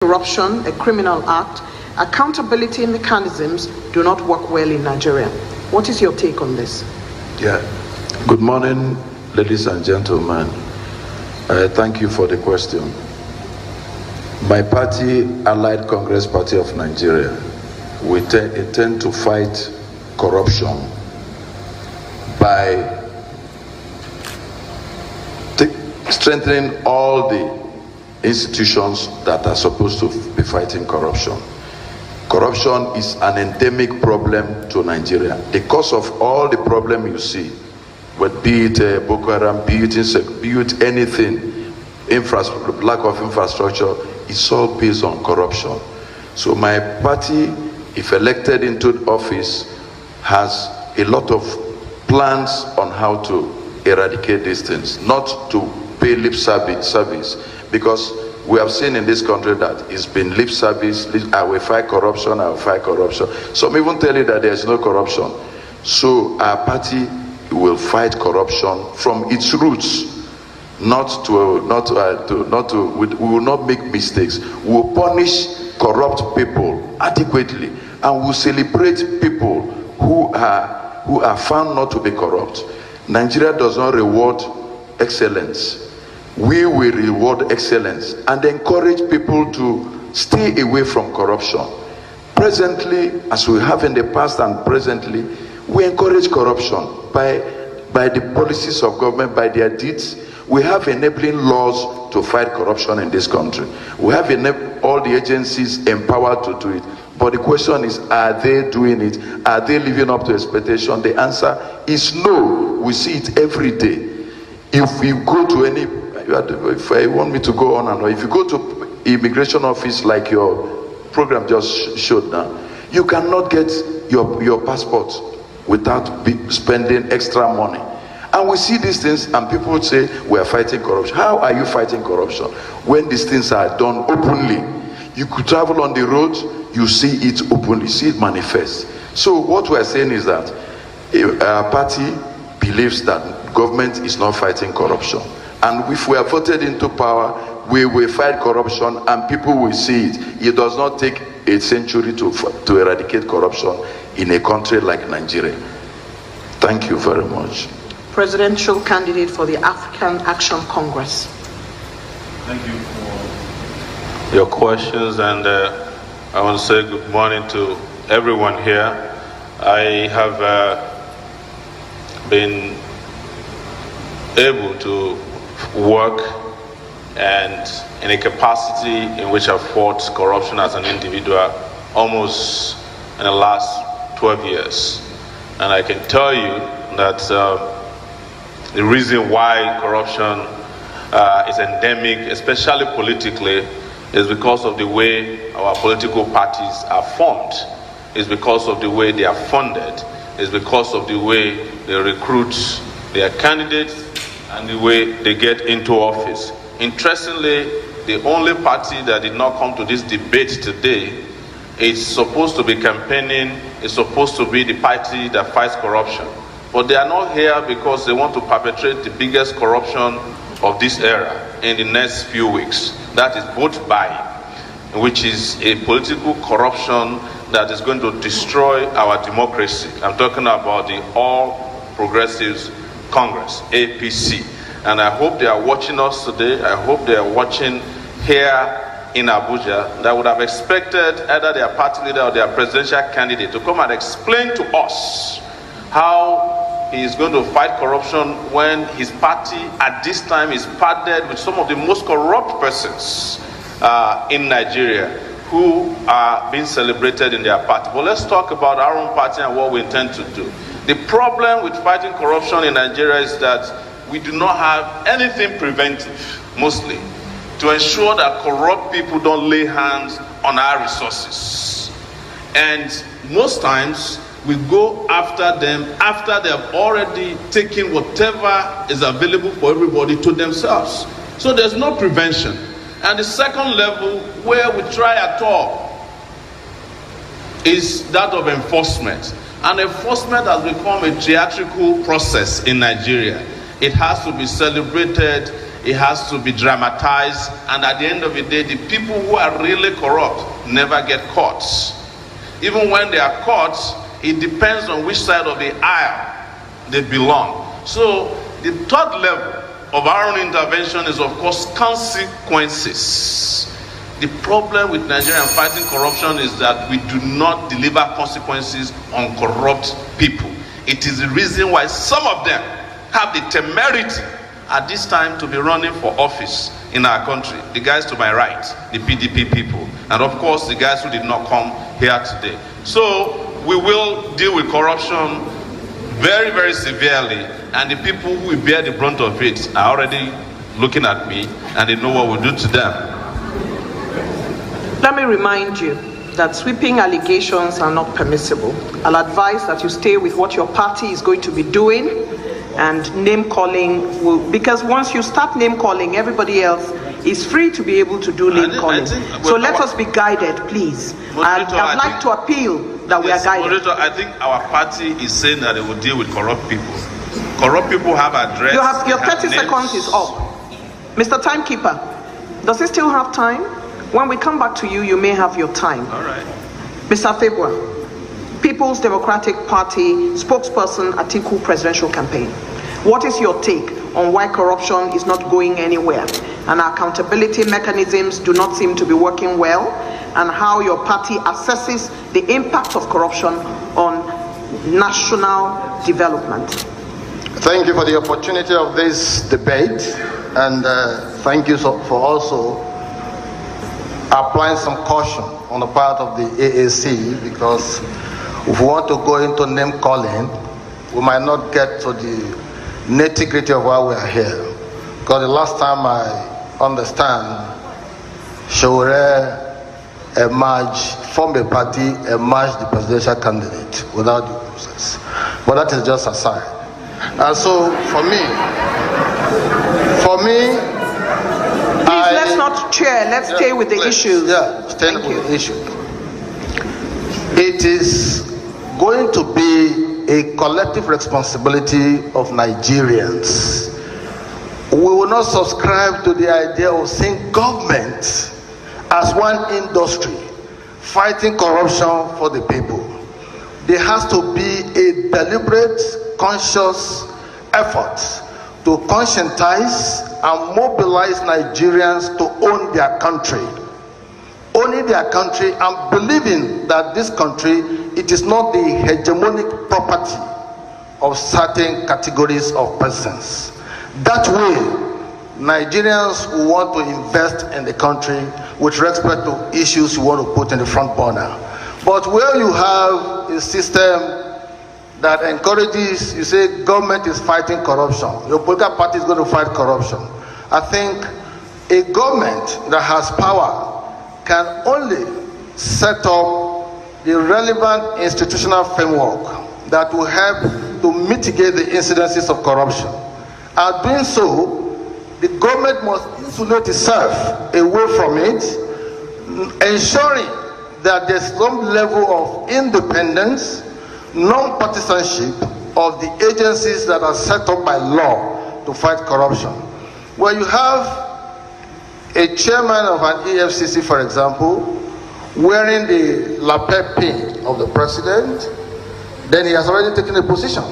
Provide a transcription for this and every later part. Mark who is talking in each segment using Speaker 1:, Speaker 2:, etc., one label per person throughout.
Speaker 1: corruption a criminal act, accountability mechanisms do not work well in Nigeria. What is your take on this?
Speaker 2: Yeah. Good morning, ladies and gentlemen. Thank you for the question. My party, Allied Congress Party of Nigeria, we intend to fight corruption by strengthening all the institutions that are supposed to be fighting corruption. Corruption is an endemic problem to Nigeria. The cause of all the problem you see, be it Boko Haram, be it anything, lack of infrastructure, it's all based on corruption. So my party, if elected into office, has a lot of plans on how to eradicate these things, not to pay lip service, because we have seen in this country that it's been lip service. I will fight corruption, I will fight corruption. Some even tell you that there is no corruption. So our party will fight corruption from its roots. We will not make mistakes. We will punish corrupt people adequately, and we will celebrate people who are found not to be corrupt. Nigeria does not reward excellence. We will reward excellence and encourage people to stay away from corruption. Presently, as we have in the past and presently, we encourage corruption by the policies of government, by their deeds. We have enabling laws to fight corruption in this country. We have all the agencies empowered to do it. But the question is, are they doing it? Are they living up to expectation? The answer is no. We see it every day. If you go to any, if I want me to go on and on, if you go to immigration office like your program just showed now, you cannot get your passport without spending extra money. And we see these things and people would say, we are fighting corruption. How are you fighting corruption when these things are done openly? You could travel on the road, you see it openly, see it manifest. So what we are saying is that our party believes that government is not fighting corruption. And if we are voted into power, we will fight corruption and people will see it. It does not take a century to eradicate corruption in a country like Nigeria. Thank you very much.
Speaker 1: Presidential candidate for the African Action Congress.
Speaker 3: Thank you for your questions, and I want to say good morning to everyone here. I have been able to work and in a capacity in which I've fought corruption as an individual almost in the last 12 years. And I can tell you that the reason why corruption is endemic, especially politically, is because of the way our political parties are formed. It's because of the way they are funded. It's because of the way they recruit their candidates and the way they get into office. Interestingly, the only party that did not come to this debate today is supposed to be campaigning, is supposed to be the party that fights corruption. But they are not here because they want to perpetrate the biggest corruption of this era in the next few weeks. That is vote buying, which is a political corruption that is going to destroy our democracy. I'm talking about the All Progressives Congress, APC. And I hope they are watching us today. I hope they are watching here in Abuja, that would have expected either their party leader or their presidential candidate to come and explain to us how he is going to fight corruption when his party at this time is partnered with some of the most corrupt persons in Nigeria who are being celebrated in their party. But let's talk about our own party and what we intend to do. The problem with fighting corruption in Nigeria is that we do not have anything preventive, mostly, to ensure that corrupt people don't lay hands on our resources. And most times, we go after them after they have already taken whatever is available for everybody to themselves. So there's no prevention. And the second level where we try at all is that of enforcement. And enforcement has become a theatrical process in Nigeria. It has to be celebrated it has to be dramatized, and at the end of the day, the people who are really corrupt never get caught. Even when they are caught, it depends on which side of the aisle they belong. So the third level of our own intervention is, of course, consequences. The problem with Nigeria and fighting corruption is that we do not deliver consequences on corrupt people. It is the reason why some of them have the temerity at this time to be running for office in our country. The guys to my right, the PDP people, and of course the guys who did not come here today. So we will deal with corruption very, very severely, and the people who will bear the brunt of it are already looking at me, and they know what we'll do to them.
Speaker 1: Let me remind you that sweeping allegations are not permissible. I'll advise that you stay with what your party is going to be doing, and name calling will, because once you start name calling, everybody else is free to be able to do name calling. So let us be guided, please. I'd like to appeal that we are guided.
Speaker 3: Moderator, I think our party is saying that it will deal with corrupt people. Corrupt people have address.
Speaker 1: Your 30 seconds is up. Mr. Timekeeper, does he still have time? When we come back to you, you may have your time.
Speaker 3: All right.
Speaker 1: Mr. Febua, People's Democratic Party spokesperson, Atiku presidential campaign. What is your take on why corruption is not going anywhere and accountability mechanisms do not seem to be working well, and how your party assesses the impact of corruption on national development?
Speaker 4: Thank you for the opportunity of this debate, and thank you for also applying some caution on the part of the AAC, because if we want to go into name calling, we might not get to the nitty-gritty of why we are here. Because the last time I understand, Showore emerged, formed a party, emerged the presidential candidate without due process. But that is just aside. And so for me,
Speaker 1: please, let's not chair. Let's stay with the issues.
Speaker 4: Yeah, stay with the issue. It is going to be a collective responsibility of Nigerians. We will not subscribe to the idea of seeing government as one industry fighting corruption for the people. There has to be a deliberate, conscious effort to conscientize and mobilize Nigerians to own their country. Owning their country and believing that this country, it is not the hegemonic property of certain categories of persons. That way, Nigerians who want to invest in the country with respect to issues you want to put in the front burner. But where you have a system that encourages, you say government is fighting corruption, your political party is going to fight corruption. I think a government that has power can only set up the relevant institutional framework that will help to mitigate the incidences of corruption. And doing so, the government must insulate itself away from it, ensuring that there's some level of independence, non-partisanship of the agencies that are set up by law to fight corruption. Where you have a chairman of an EFCC, for example, wearing the lapel pin of the president, then he has already taken a position.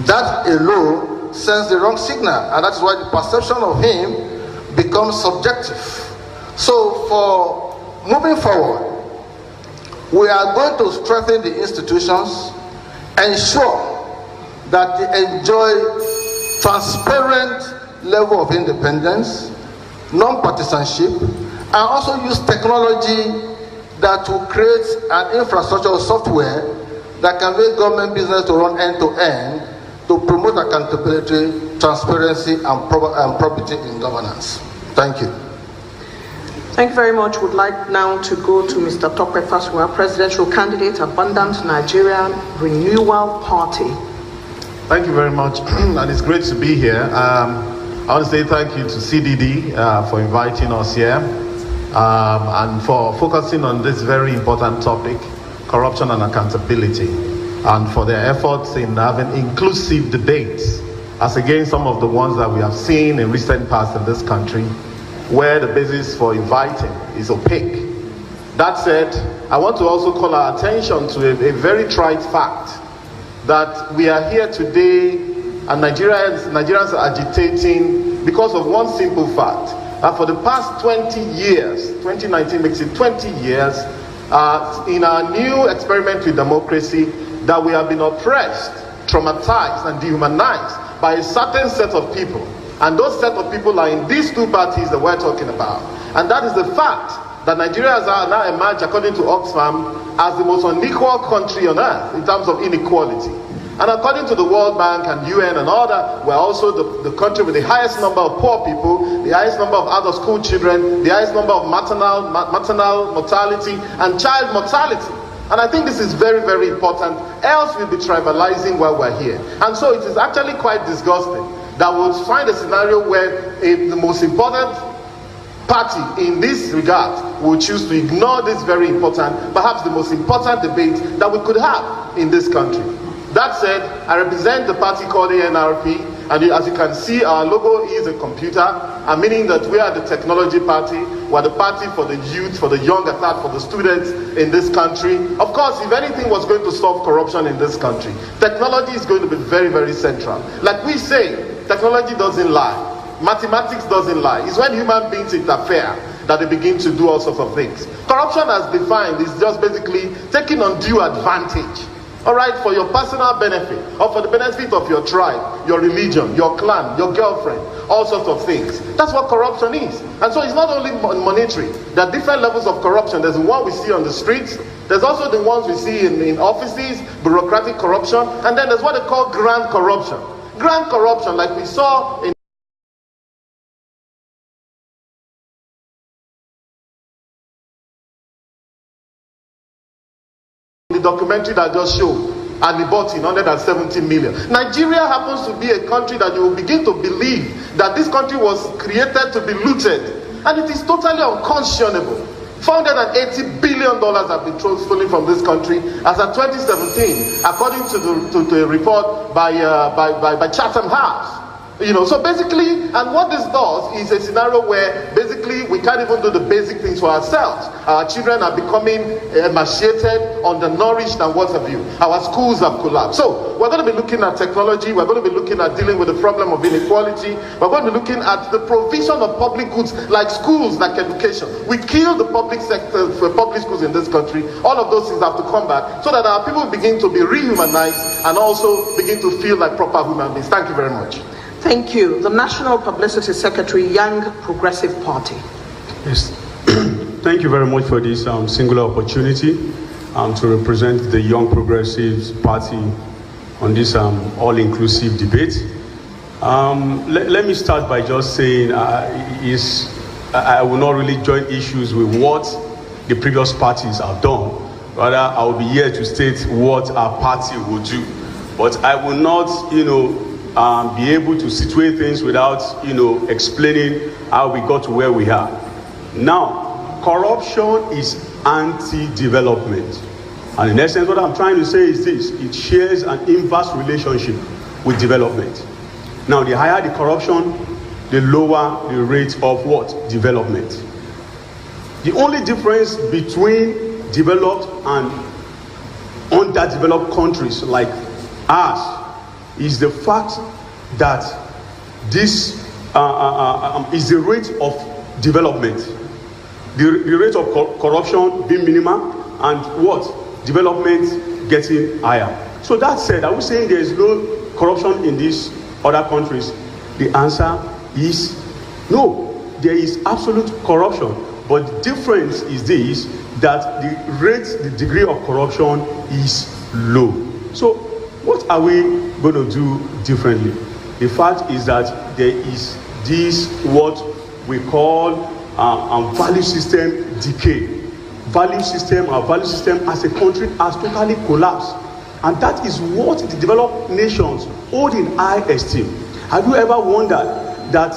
Speaker 4: That alone sends the wrong signal, and that's why the perception of him becomes subjective. So for moving forward, we are going to strengthen the institutions, ensure that they enjoy transparent level of independence, non-partisanship, and also use technology that will create an infrastructure or software that can make government business to run end-to-end to promote accountability, transparency, and probity in governance. Thank you.
Speaker 1: Thank you very much. Would like now to go to Mr. Tope Fasua, presidential candidate, Abundant Nigeria Renewal Party.
Speaker 5: Thank you very much, and it's great to be here. I want to say thank you to CDD for inviting us here and for focusing on this very important topic, corruption and accountability, and for their efforts in having inclusive debates as against some of the ones that we have seen in recent past in this country, where the basis for inviting is opaque. That said, I want to also call our attention to a very trite fact, that we are here today and Nigerians are agitating because of one simple fact. That for the past 20 years, 2019 makes it 20 years, in our new experiment with democracy, that we have been oppressed, traumatized, and dehumanized by a certain set of people. And those set of people are in these two parties that we're talking about. And that is the fact that Nigeria has now emerged, according to Oxfam, as the most unequal country on earth in terms of inequality. And according to the World Bank and UN and all that, we're also the country with the highest number of poor people, the highest number of out-of-school children, the highest number of maternal mortality and child mortality. And I think this is very, very important, else we'll be tribalizing while we're here. And so it is actually quite disgusting that we'll find a scenario where the most important party in this regard will choose to ignore this very important, perhaps the most important debate that we could have in this country. That said, I represent the party called ANRP, and as you can see, our logo is a computer, meaning that we are the technology party. We're the party for the youth, for the young at heart, for the students in this country. Of course, if anything was going to solve corruption in this country, technology is going to be very, very central. Like we say, technology doesn't lie. Mathematics doesn't lie. It's when human beings interfere that they begin to do all sorts of things. Corruption, as defined, is just basically taking undue advantage, all right, for your personal benefit, or for the benefit of your tribe, your religion, your clan, your girlfriend, all sorts of things. That's what corruption is. And so it's not only monetary. There are different levels of corruption. There's the one we see on the streets. There's also the ones we see in offices, bureaucratic corruption. And then there's what they call grand corruption. Grand corruption, like we saw in the documentary that just showed, and they bought in 170 million. Nigeria happens to be a country that you will begin to believe that this country was created to be looted, and it is totally unconscionable. $480 billion have been stolen from this country as of 2017, according to a report by Chatham House. You know, so basically, and what this does is a scenario where basically we can't even do the basic things for ourselves. Our children are becoming emaciated, undernourished, and what have you. Our schools have collapsed. So we're going to be looking at technology. We're going to be looking at dealing with the problem of inequality. We're going to be looking at the provision of public goods like schools, like education. We kill the public sector for public schools in this country. All of those things have to come back so that our people begin to be rehumanized and also begin to feel like proper human beings. Thank you very much.
Speaker 1: Thank you. The National Publicity Secretary, Young Progressive Party.
Speaker 6: Yes. Thank you very much for this singular opportunity to represent the Young Progressives Party on this all-inclusive debate. Let me start by just saying I will not really join issues with what the previous parties have done. Rather, I will be here to state what our party will do. But I will not, be able to situate things without, explaining how we got to where we are. Now, corruption is anti-development. And in essence, what I'm trying to say is this: it shares an inverse relationship with development. Now, the higher the corruption, the lower the rate of what? Development. The only difference between developed and underdeveloped countries like ours is the fact that this is the rate of development, the rate of corruption being minimal, and what? Development getting higher. So that said, are we saying there is no corruption in these other countries? The answer is no. There is absolute corruption, but the difference is this: that the rate, the degree of corruption is low. So what are we going to do differently? The fact is that there is this what we call value system decay. Our value system as a country has totally collapsed, and that is what the developed nations hold in high esteem. Have you ever wondered that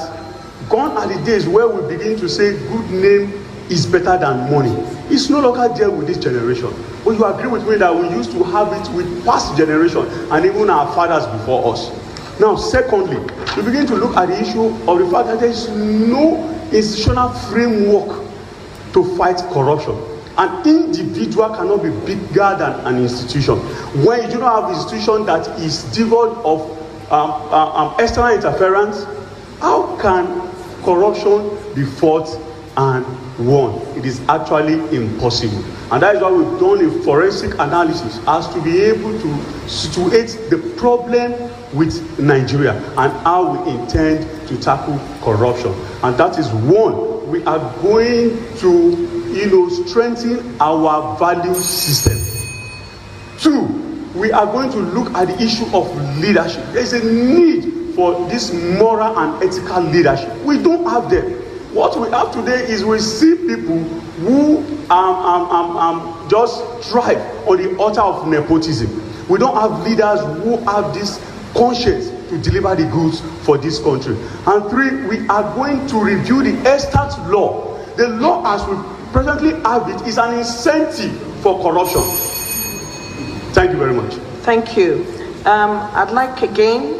Speaker 6: gone are the days where we begin to say good name is better than money? It's no longer there with this generation. But you agree with me that we used to have it with past generation and even our fathers before us. Now, secondly, we begin to look at the issue of the fact that there is no institutional framework to fight corruption. An individual cannot be bigger than an institution. When you do not have an institution that is devoid of external interference, how can corruption be fought and won? It is actually impossible. And that is why we've done a forensic analysis as to be able to situate the problem with Nigeria and how we intend to tackle corruption. And that is one, we are going to strengthen our value system. Two, we are going to look at the issue of leadership. There is a need for this moral and ethical leadership. We don't have them. What we have today is we see people who just thrive on the altar of nepotism. We don't have leaders who have this conscience to deliver the goods for this country. And three, we are going to review the estate law. The law as we presently have it is an incentive for corruption. Thank you very much.
Speaker 1: Thank you. I'd like again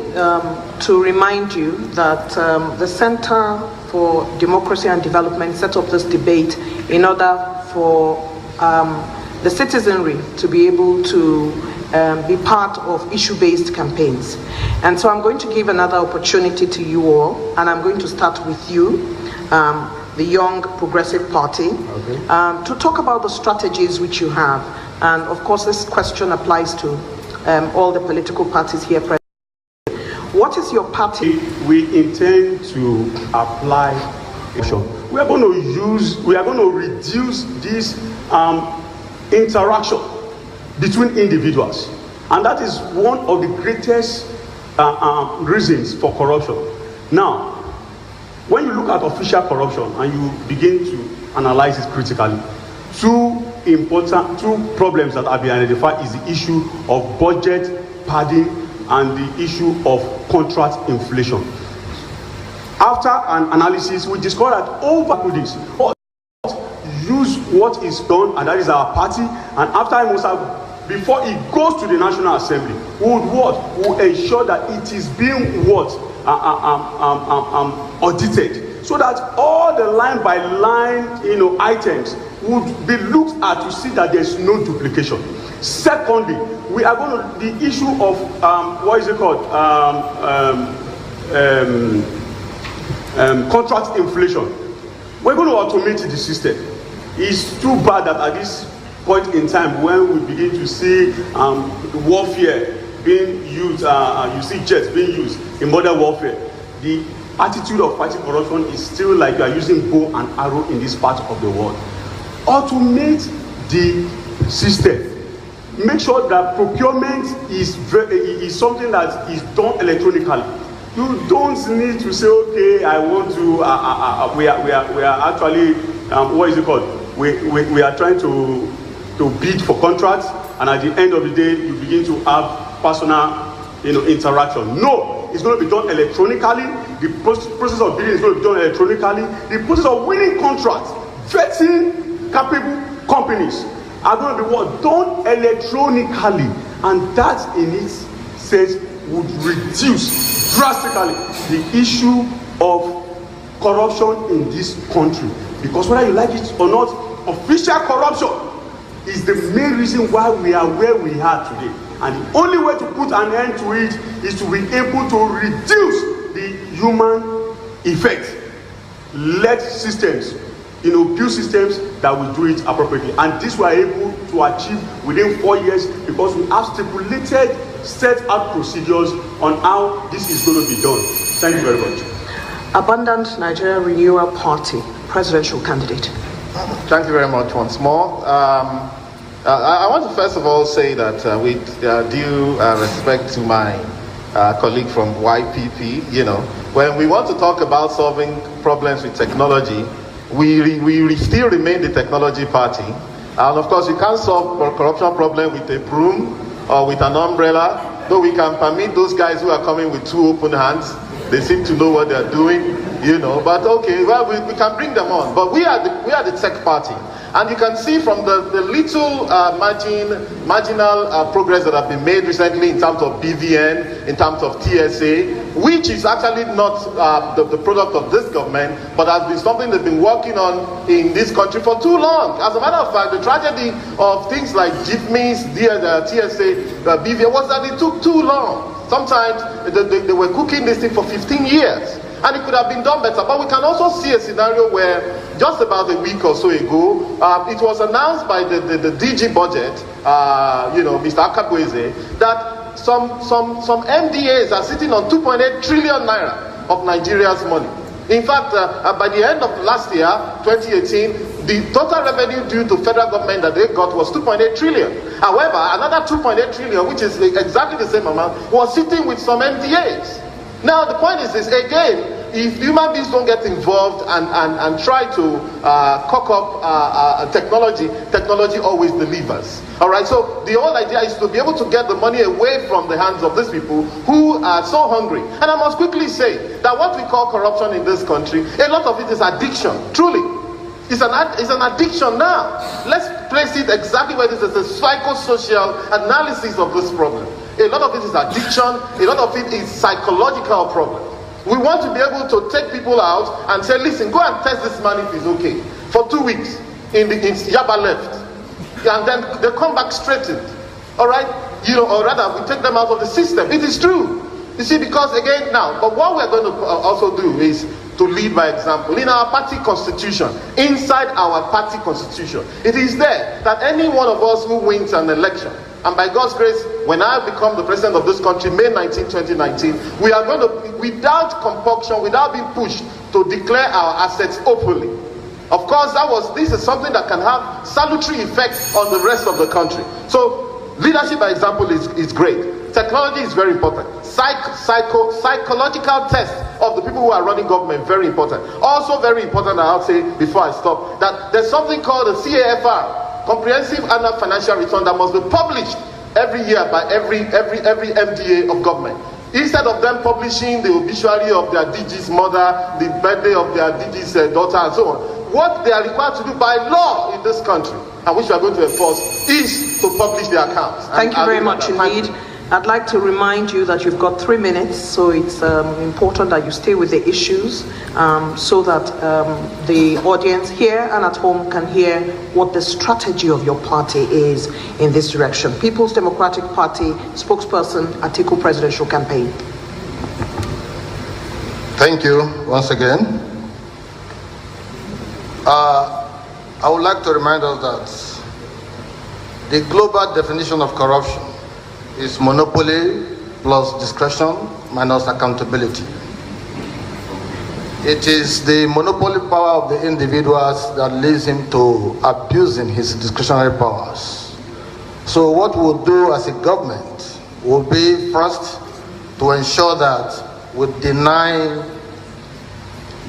Speaker 1: to remind you that the Center for Democracy and Development set up this debate in order for the citizenry to be able to be part of issue-based campaigns. And so I'm going to give another opportunity to you all, and I'm going to start with you, the Young Progressive Party, to talk about the strategies which you have. And of course, this question applies to all the political parties here present. What is your party?
Speaker 6: We intend to apply. We are going to reduce this interaction between individuals, and that is one of the greatest reasons for corruption. Now, when you look at official corruption and you begin to analyze it critically, two problems that have been identified is the issue of budget padding and the issue of contract inflation. After an analysis, we discovered that over this, use what is done, and that is our party, and after he must have, before he goes to the National Assembly, would ensure that it is being audited, so that all the line by line items would be looked at to see that there's no duplication. Secondly, we are going to the issue of contract inflation. We're going to automate the system. It's too bad that at this point in time, when we begin to see warfare being used, you see jets being used in modern warfare, the attitude of fighting corruption is still like you are using bow and arrow in this part of the world. Automate the system. Make sure that procurement is something that is done electronically. You don't need to say, okay, I want to. We are actually we are trying to bid for contracts, and at the end of the day, you begin to have personal, interaction. No, it's going to be done electronically. The process of bidding is going to be done electronically. The process of winning contracts, vetting capable companies are going to be done electronically, and that in its sense would reduce drastically the issue of corruption in this country. Because whether you like it or not, official corruption is the main reason why we are where we are today. And the only way to put an end to it is to be able to reduce the human effect. Let systems, build systems that will do it appropriately. And this we are able to achieve within 4 years because we have stipulated, set out procedures on how this is going to be done. Thank you very much.
Speaker 1: Abundant Nigeria Renewal Party, presidential candidate.
Speaker 4: Thank you very much once more. I want to first of all say that with due respect to my colleague from YPP, when we want to talk about solving problems with technology, we still remain the technology party. And of course, you can't solve a corruption problem with a broom or with an umbrella, though we can permit those guys who are coming with two open hands. They seem to know what they're doing, but okay, well, we can bring them on. But we are the tech party.
Speaker 5: And you can see from the little marginal progress that have been made recently in terms of BVN, in terms of TSA, which is actually not the product of this government, but has been something they've been working on in this country for too long. As a matter of fact, the tragedy of things like JITMIs, TSA, BVN was that it took too long. Sometimes they were cooking this thing for 15 years. And it could have been done better. But we can also see a scenario where just about a week or so ago, it was announced by the DG budget, Mr. Akabweze, that some MDAs are sitting on 2.8 trillion naira of Nigeria's money. In fact, by the end of last year, 2018, the total revenue due to federal government that they got was 2.8 trillion. However, another 2.8 trillion, which is exactly the same amount, was sitting with some MDAs. Now, the point is this, again, if human beings don't get involved and try to cock up technology always delivers. All right, so the whole idea is to be able to get the money away from the hands of these people who are so hungry. And I must quickly say that what we call corruption in this country, a lot of it is addiction, truly. It's an addiction now. Let's place it exactly where this is a psychosocial analysis of this problem. A lot of it is addiction, a lot of it is psychological problem. We want to be able to take people out and say, listen, go and test this man if he's okay. For 2 weeks, in Yaba left. And then they come back straightened. All right? Or rather, we take them out of the system. It is true. You see, because again, now, but what we're going to also do is to lead by example. In our party constitution, inside our party constitution, it is there that any one of us who wins an election, and by God's grace, when I become the president of this country, May 19, 2019, we are going to, without compulsion, without being pushed, to declare our assets openly. Of course, this is something that can have salutary effects on the rest of the country. So, leadership by example is great. Technology is very important. Psychological tests of the people who are running government, very important. Also very important, I'll say before I stop, that there's something called the CAFR, Comprehensive Annual Financial Return, that must be published every year by every MDA of government. Instead of them publishing the obituary of their DG's mother, the birthday of their DG's daughter, and so on, what they are required to do by law in this country, and which we are going to enforce, is to publish their accounts.
Speaker 1: Thank you very much indeed. I'd like to remind you that you've got 3 minutes, so it's important that you stay with the issues so that the audience here and at home can hear what the strategy of your party is in this direction. People's Democratic Party spokesperson, Atiku presidential campaign.
Speaker 4: Thank you once again. I would like to remind us that the global definition of corruption is monopoly plus discretion minus accountability. It is the monopoly power of the individuals that leads him to abusing his discretionary powers. So what we'll do as a government will be first to ensure that we deny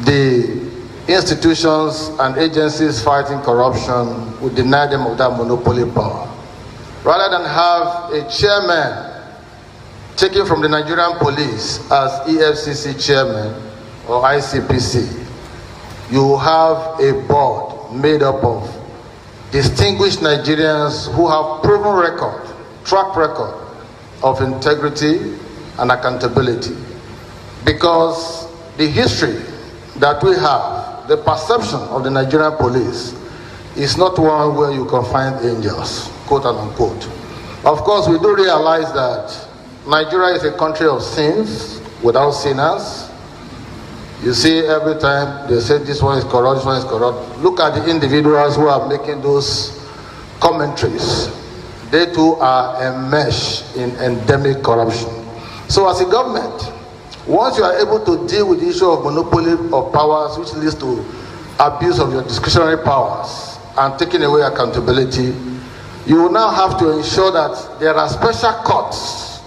Speaker 4: the institutions and agencies fighting corruption, we deny them of that monopoly power. Rather than have a chairman taken from the Nigerian police as EFCC chairman or ICPC, you have a board made up of distinguished Nigerians who have proven track record of integrity and accountability. Because the history that we have, the perception of the Nigerian police, is not one where you can find angels, quote and unquote. Of course, we do realize that Nigeria is a country of sins without sinners. You see, every time they say this one is corrupt, this one is corrupt. Look at the individuals who are making those commentaries. They too are enmeshed in endemic corruption. So as a government, once you are able to deal with the issue of monopoly of powers, which leads to abuse of your discretionary powers and taking away accountability, you will now have to ensure that there are special courts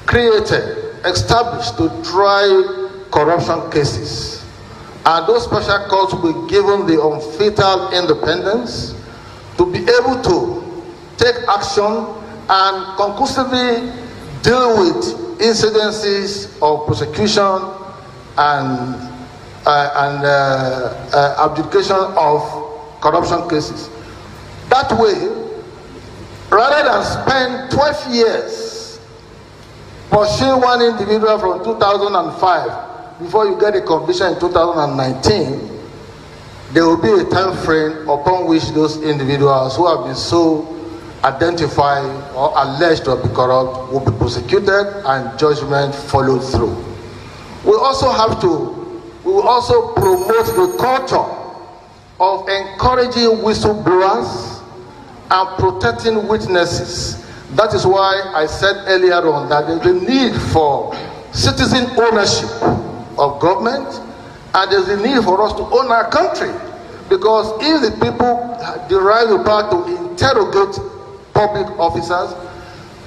Speaker 4: created, established to try corruption cases. And those special courts will be given the unfettered independence to be able to take action and conclusively deal with incidences of persecution and abdication of corruption cases. That way, rather than spend 12 years pursuing one individual from 2005 before you get a conviction in 2019, there will be a time frame upon which those individuals who have been so identified or alleged to be corrupt will be prosecuted and judgment followed through. We will also promote the culture of encouraging whistleblowers and protecting witnesses. That is why I said earlier on that there's a need for citizen ownership of government, and there's a need for us to own our country. Because if the people derive the power to interrogate public officers,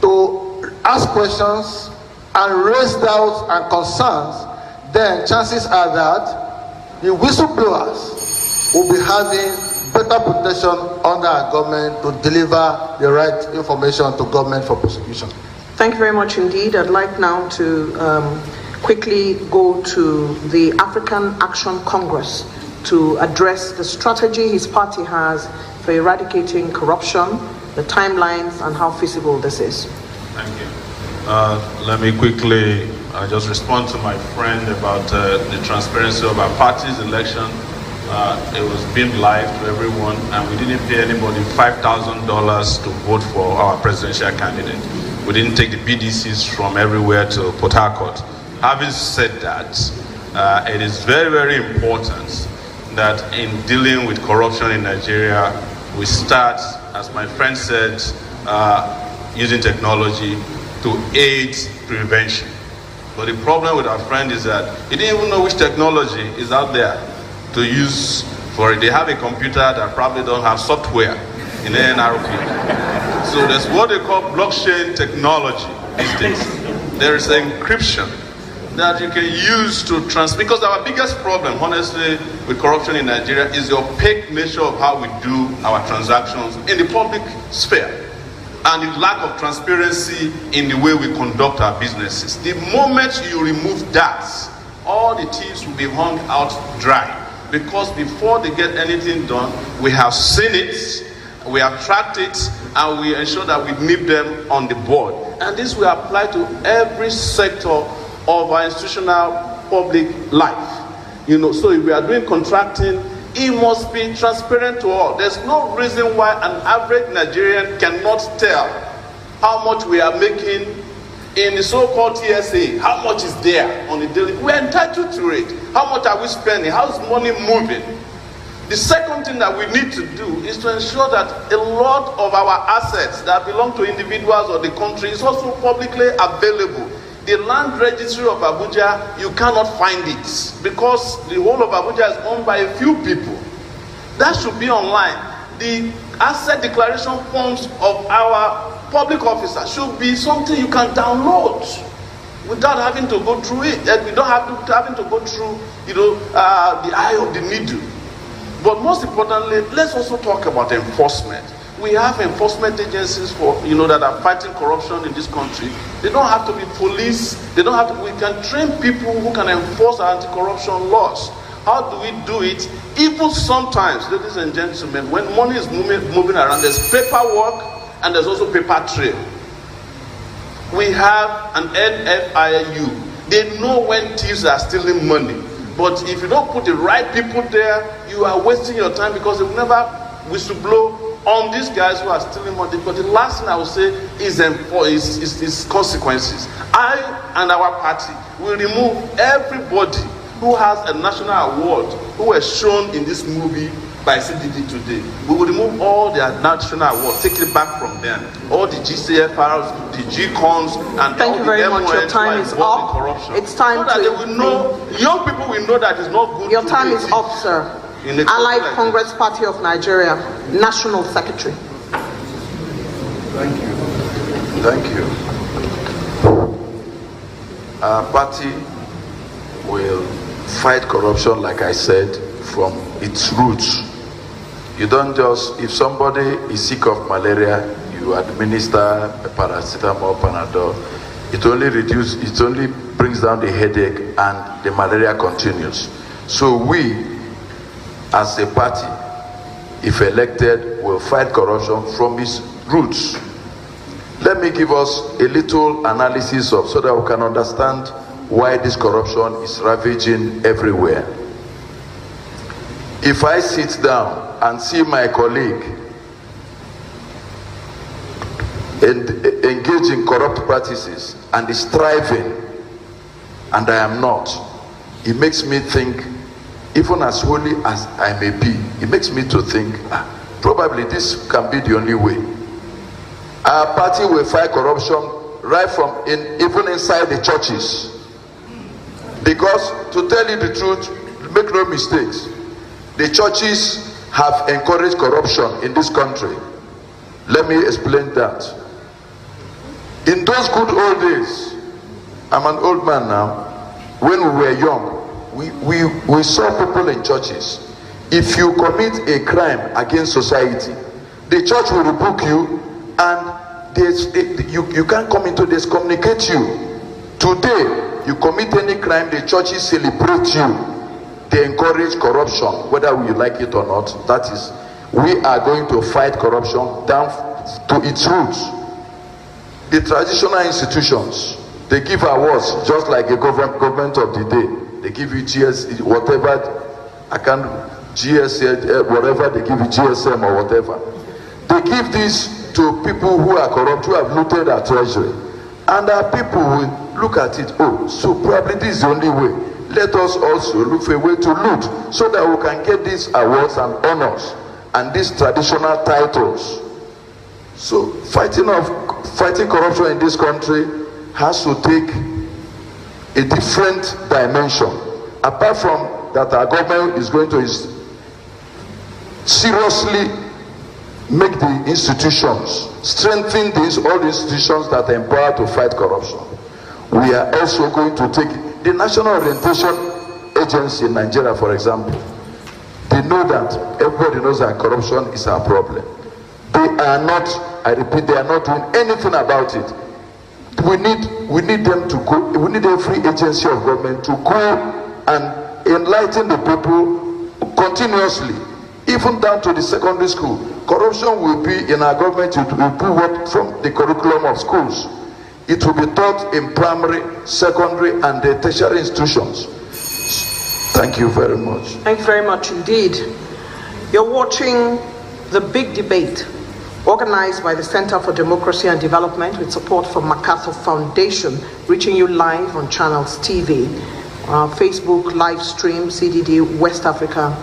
Speaker 4: to ask questions and raise doubts and concerns, then chances are that the whistleblowers will be having better protection under our government to deliver the right information to government for prosecution.
Speaker 1: Thank you very much indeed. I'd like now to quickly go to the African Action Congress to address the strategy his party has for eradicating corruption, the timelines, and how feasible this is.
Speaker 3: Thank you. Let me quickly just respond to my friend about the transparency of our party's election. It was beamed live to everyone, and we didn't pay anybody $5,000 to vote for our presidential candidate. We didn't take the BDCs from everywhere to Port Harcourt. Having said that, it is very, very important that in dealing with corruption in Nigeria, we start, as my friend said, using technology to aid prevention. But the problem with our friend is that he didn't even know which technology is out there to use for it. They have a computer that probably don't have software in NRP. So there's what they call blockchain technology these days. There is encryption that you can use to transmit, because our biggest problem, honestly, with corruption in Nigeria is the opaque nature of how we do our transactions in the public sphere, and the lack of transparency in the way we conduct our businesses. The moment you remove that, all the thieves will be hung out dry, because before they get anything done, we have seen it, we have tracked it, and we ensure that we nip them on the board. And this will apply to every sector of our institutional public life. So if we are doing contracting, it must be transparent to all. There's no reason why an average Nigerian cannot tell how much we are making in the so-called TSA. How much is there on the daily? We're entitled to it. How much are we spending? How's money moving? The second thing that we need to do is to ensure that a lot of our assets that belong to individuals or the country is also publicly available. The land registry of Abuja, you cannot find it because the whole of Abuja is owned by a few people. That should be online. The asset declaration forms of our public officers should be something you can download without having to go through it. And we don't have to having to go through, the eye of the needle. But most importantly, let's also talk about enforcement. We have enforcement agencies that are fighting corruption in this country. They don't have to be police. They don't have to. We can train people who can enforce our anti-corruption laws. How do we do it? Even sometimes, ladies and gentlemen, when money is moving around, there's paperwork and there's also paper trail. We have an NFIU. They know when thieves are stealing money. But if you don't put the right people there, you are wasting your time, because they will never whistleblow on these guys who are stealing money. But the last thing I will say is consequences. I and our party will remove everybody who has a national award who was shown in this movie by CDD today. We will remove all their national awards, take it back from them. All the GCFRs, the GCONs, and
Speaker 1: thank
Speaker 3: all
Speaker 1: you very
Speaker 3: the
Speaker 1: much. Your time is up.
Speaker 3: Corruption.
Speaker 1: It's time
Speaker 3: so that
Speaker 1: to.
Speaker 3: They will know, young people will know that it's not good.
Speaker 1: Your time is up, sir. Allied Congress Party of Nigeria, National Secretary.
Speaker 2: Thank you. Thank you. Our party will fight corruption, like I said, from its roots. You don't just, if somebody is sick of malaria, you administer a paracetamol, Panadol. It only brings down the headache and the malaria continues. So we, as a party, if elected, will fight corruption from its roots. Let me give us a little analysis of so that we can understand why this corruption is ravaging everywhere. If I sit down and see my colleague engage in corrupt practices and is thriving, and I am not, it makes me think, even as holy as I may be, it makes me to think, probably this can be the only way. Our party will fight corruption right from even inside the churches. Because, to tell you the truth, make no mistakes, the churches have encouraged corruption in this country. Let me explain that. In those good old days, I'm an old man now, when we were young, we saw people in churches. If you commit a crime against society, the church will rebuke you, and you can't come into this, communicate you. Today, you commit any crime, the churches celebrate you. They encourage corruption, whether we like it or not. That is, we are going to fight corruption down to its roots. The traditional institutions, they give awards just like a government of the day. They give you GS, whatever, whatever they give you, GSM or whatever. They give this to people who are corrupt, who have looted our treasury. And our people will look at it, oh, so probably this is the only way. Let us also look for a way to loot so that we can get these awards and honors and these traditional titles. So fighting corruption in this country has to take a different dimension. Apart from that, our government is going to seriously make the institutions, strengthen all the institutions that are empowered to fight corruption. We are also going to take the National Orientation Agency in Nigeria, for example. They know that, everybody knows that corruption is our problem. They are not, I repeat, they are not doing anything about it. We need them to go, we need every agency of government to go and enlighten the people continuously, even down to the secondary school. Corruption will be in our government, it will be what from the curriculum of schools. It will be taught in primary, secondary, and the tertiary institutions. Thank you very much.
Speaker 1: Thank you very much indeed. You're watching The Big Debate, organized by the Center for Democracy and Development with support from MacArthur Foundation, reaching you live on Channels TV. Facebook live stream, CDD West Africa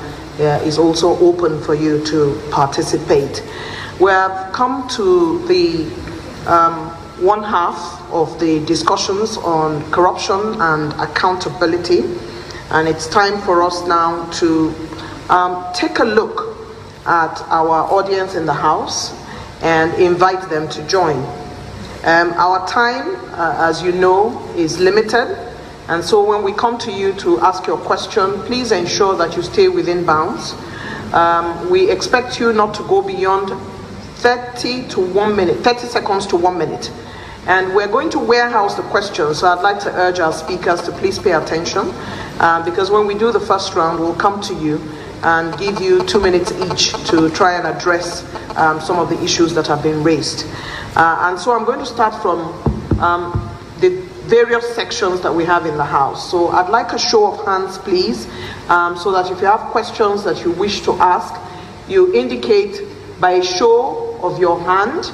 Speaker 1: is also open for you to participate. We have come to the one half of the discussions on corruption and accountability, and it's time for us now to take a look at our audience in the house and invite them to join. Our time, as you know, is limited, and so when we come to you to ask your question, please ensure that you stay within bounds. We expect you not to go beyond 30 seconds to 1 minute. And we're going to warehouse the questions, so I'd like to urge our speakers to please pay attention, because when we do the first round, we'll come to you and give you 2 minutes each to try and address some of the issues that have been raised. And so I'm going to start from the various sections that we have in the house. So I'd like a show of hands, please, so that if you have questions that you wish to ask, you indicate by a show of your hand,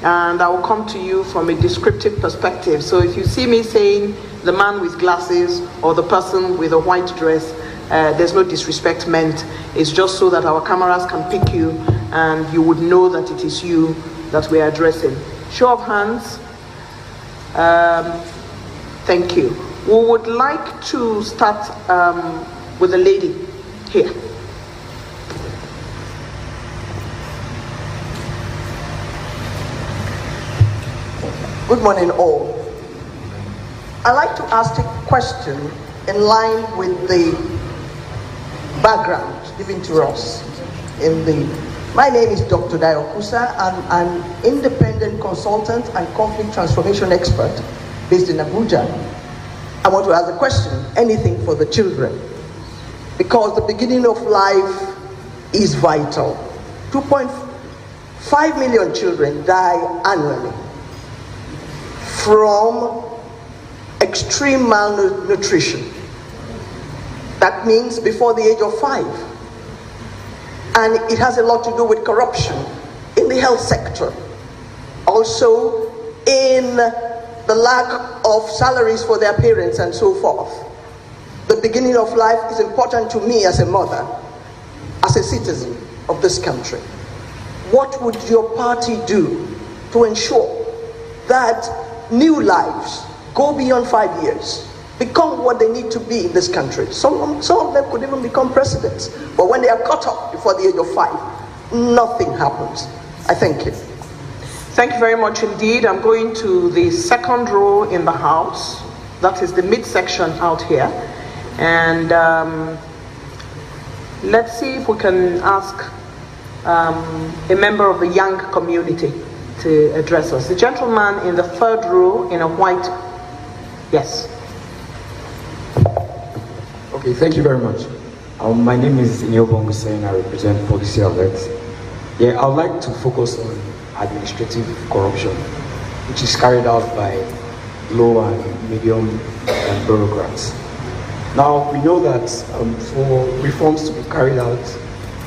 Speaker 1: and I will come to you from a descriptive perspective. So if you see me saying the man with glasses or the person with a white dress, there's no disrespect meant. It's just so that our cameras can pick you and you would know that it is you that we are addressing. Show of hands. Thank you. We would like to start with the lady here.
Speaker 7: Good morning, all. I'd like to ask a question in line with the background given to us. My name is Dr. Dayo Kusa. I'm an independent consultant and conflict transformation expert based in Abuja. I want to ask a question, anything for the children, because the beginning of life is vital. 2.5 million children die annually from extreme malnutrition. That means before the age of 5. And it has a lot to do with corruption in the health sector. Also in the lack of salaries for their parents and so forth. The beginning of life is important to me as a mother, as a citizen of this country. What would your party do to ensure that new lives go beyond 5 years, become what they need to be in this country? Some of them could even become presidents, but when they are cut off before the age of 5, nothing happens. I thank you.
Speaker 1: Thank you very much indeed. I'm going to the second row in the House. That is the midsection out here. And let's see if we can ask a member of the young community to address us. The gentleman in the third row in a white, yes.
Speaker 8: Okay, thank you very much. My name is Inyobong Hussein. I represent Policy Alert. Yeah, I would like to focus on administrative corruption, which is carried out by low and medium bureaucrats. Now, we know that for reforms to be carried out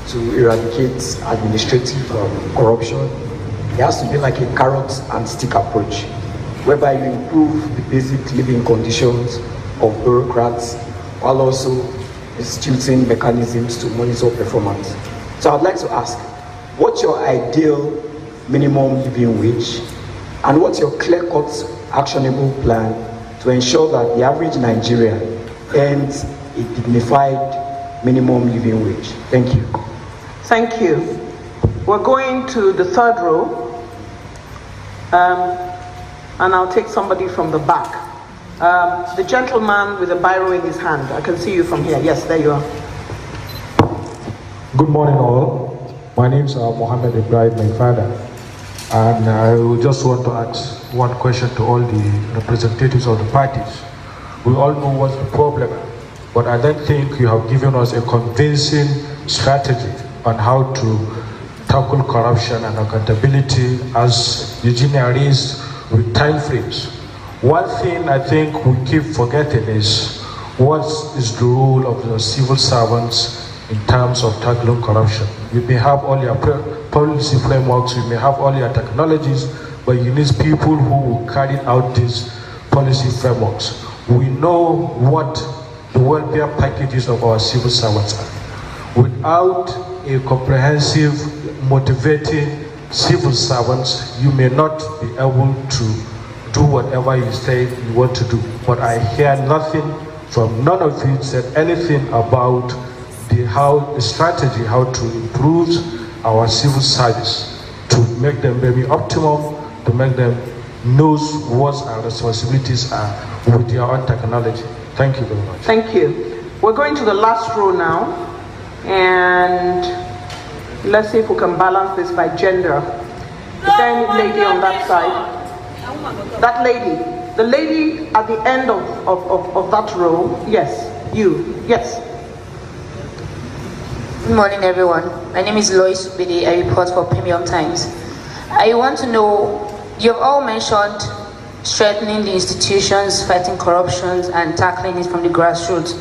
Speaker 8: to eradicate administrative corruption, there has to be like a carrot and stick approach, whereby you improve the basic living conditions of bureaucrats while also instituting mechanisms to monitor performance. So I'd like to ask, what's your ideal minimum living wage, and what's your clear-cut actionable plan to ensure that the average Nigerian earns a dignified minimum living wage? Thank you.
Speaker 1: Thank you. We're going to the third row, and I'll take somebody from the back. The gentleman with a biro in his hand. I can see you from here. Yes, there you are.
Speaker 9: Good morning, all. My name is Mohammed Ibrahim, my father. And I just want to ask one question to all the representatives of the parties. We all know what's the problem, but I don't think you have given us a convincing strategy on how to tackle corruption and accountability as Eugenia raised with time frames. One thing I think we keep forgetting is what is the role of the civil servants in terms of tackling corruption. You may have all your policy frameworks, you may have all your technologies, but you need people who will carry out these policy frameworks. We know what the welfare packages of our civil servants are. Without a comprehensive, motivating civil servants, you may not be able to do whatever you say you want to do. But I hear nothing from none of you said anything about the strategy, how to improve our civil service, to make them very optimum, to make them know what our responsibilities are with their own technology. Thank you very much.
Speaker 1: Thank you. We're going to the last row now, and let's see if we can balance this by gender. Is there any lady on that side? That lady, the lady at the end of that row. Yes, you. Yes.
Speaker 10: Good morning, everyone. My name is Lois Ubede. I report for Premium Times. I want to know, you have all mentioned strengthening the institutions, fighting corruption, and tackling it from the grassroots.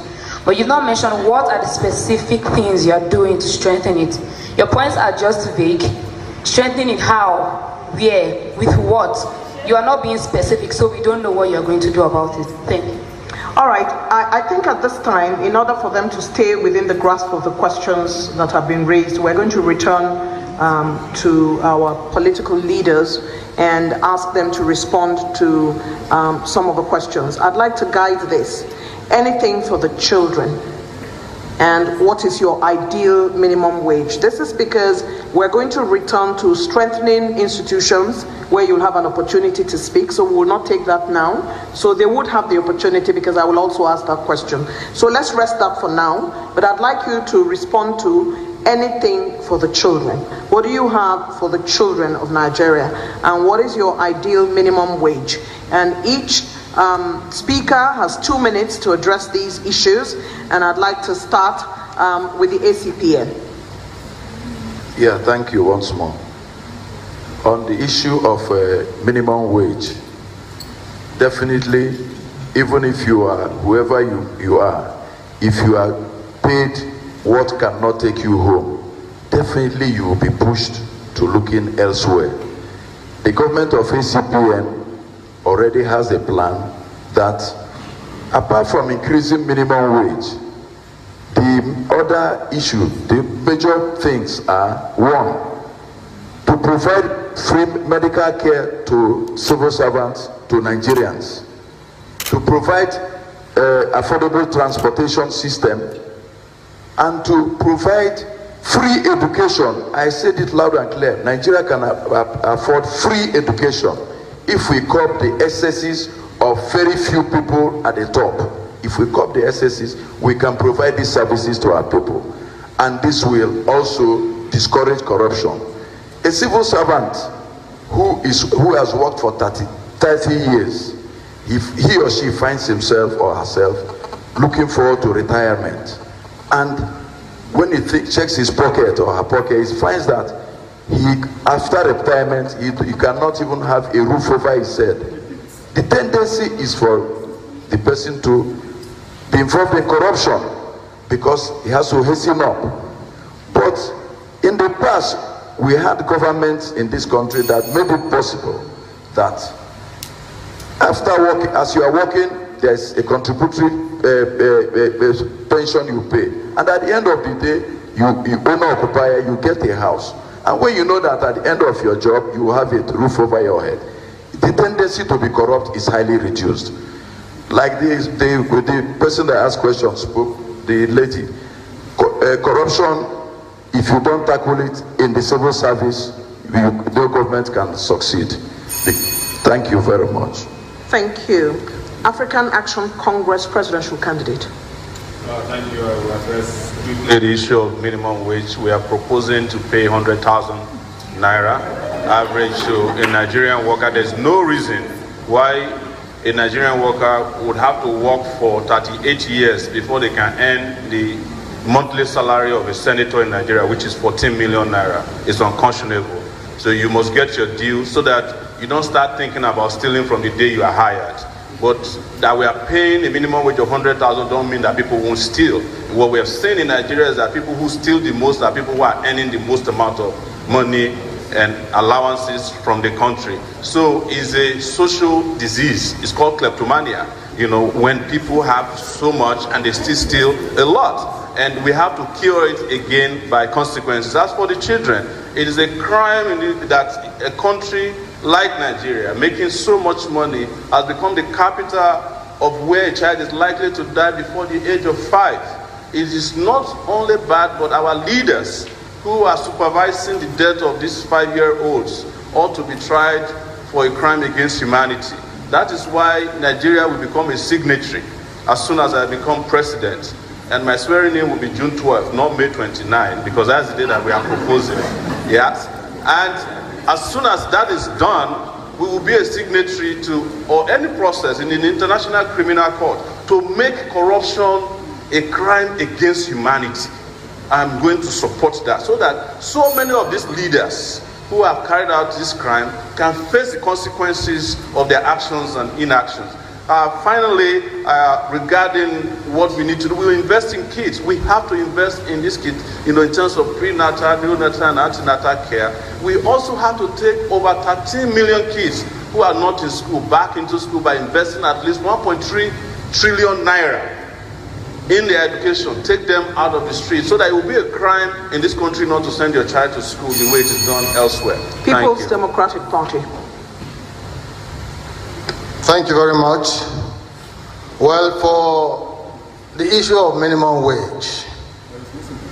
Speaker 10: But you've not mentioned what are the specific things you are doing to strengthen it. Your points are just vague. Strengthening it how, where, with what? You are not being specific, so we don't know what you're going to do about it. Thank you.
Speaker 1: All right, I think at this time, in order for them to stay within the grasp of the questions that have been raised, we're going to return to our political leaders and ask them to respond to some of the questions. I'd like to guide this. Anything for the children. And what is your ideal minimum wage? This is because we're going to return to strengthening institutions where you'll have an opportunity to speak. So we will not take that now. So they would have the opportunity because I will also ask that question. So let's rest that for now. But I'd like you to respond to anything for the children. What do you have for the children of Nigeria? And what is your ideal minimum wage? And each speaker has 2 minutes to address these issues, and I'd like to start with the ACPN.
Speaker 2: Yeah, thank you once more. On the issue of minimum wage, definitely, even if you are, whoever you are, if you are paid what cannot take you home, definitely you will be pushed to looking elsewhere. The government of ACPN already has a plan that, apart from increasing minimum wage, the other issue, the major things are, one, to provide free medical care to civil servants, to Nigerians, to provide affordable transportation system, and to provide free education. I said it loud and clear. Nigeria can afford free education if we curb the excesses of very few people at the top. If we curb the excesses, we can provide these services to our people. And this will also discourage corruption. A civil servant who has worked for 30 years, if he or she finds himself or herself looking forward to retirement, and when he checks his pocket or her pocket, he finds that after retirement, he cannot even have a roof over his head. The tendency is for the person to be involved in corruption because he has to hasten up. But in the past, we had governments in this country that made it possible that after working, as you are working, there's a contributory pension you pay. And at the end of the day, you owner-occupier, you get a house. And when you know that at the end of your job, you have a roof over your head, the tendency to be corrupt is highly reduced. Like the person that asked questions spoke, the lady, corruption, if you don't tackle it in the civil service, no government can succeed. Thank you very much.
Speaker 1: Thank you. African Action Congress presidential candidate.
Speaker 3: Thank you. I will address the issue of minimum wage. We are proposing to pay 100,000 naira average to a Nigerian worker. There's no reason why a Nigerian worker would have to work for 38 years before they can earn the monthly salary of a senator in Nigeria, which is 14 million naira. It's unconscionable. So you must get your due so that you don't start thinking about stealing from the day you are hired. But that we are paying a minimum wage of 100,000 don't mean that people won't steal. What we have seen in Nigeria is that people who steal the most are people who are earning the most amount of money and allowances from the country. So it's a social disease. It's called kleptomania. You know, when people have so much and they still steal a lot. And we have to cure it again by consequences. As for the children, it is a crime that a country like Nigeria, making so much money, has become the capital of where a child is likely to die before the age of 5. It is not only bad, but our leaders who are supervising the death of these 5-year-olds ought to be tried for a crime against humanity. That is why Nigeria will become a signatory as soon as I become president. And my swearing in will be June 12th, not May 29, because that's the day that we are proposing. Yes? And as soon as that is done, we will be a signatory to, or any process in the International Criminal Court, to make corruption a crime against humanity. I'm going to support that, so that so many of these leaders who have carried out this crime can face the consequences of their actions and inactions. Finally, regarding what we need to do, we invest in kids. We have to invest in these kids, in terms of prenatal, neonatal, and antenatal care. We also have to take over 13 million kids who are not in school back into school by investing at least 1.3 trillion naira in their education. Take them out of the street, so that it will be a crime in this country not to send your child to school the way it is done elsewhere.
Speaker 1: People's Democratic Party.
Speaker 4: Thank you very much. Well, for the issue of minimum wage,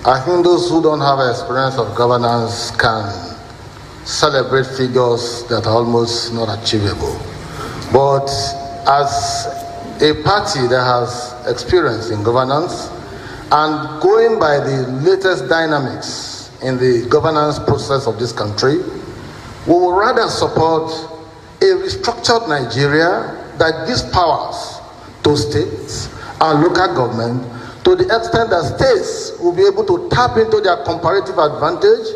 Speaker 4: I think those who don't have experience of governance can celebrate figures that are almost not achievable. But as a party that has experience in governance, and going by the latest dynamics in the governance process of this country, we will rather support a restructured Nigeria that gives powers to states and local government to the extent that states will be able to tap into their comparative advantage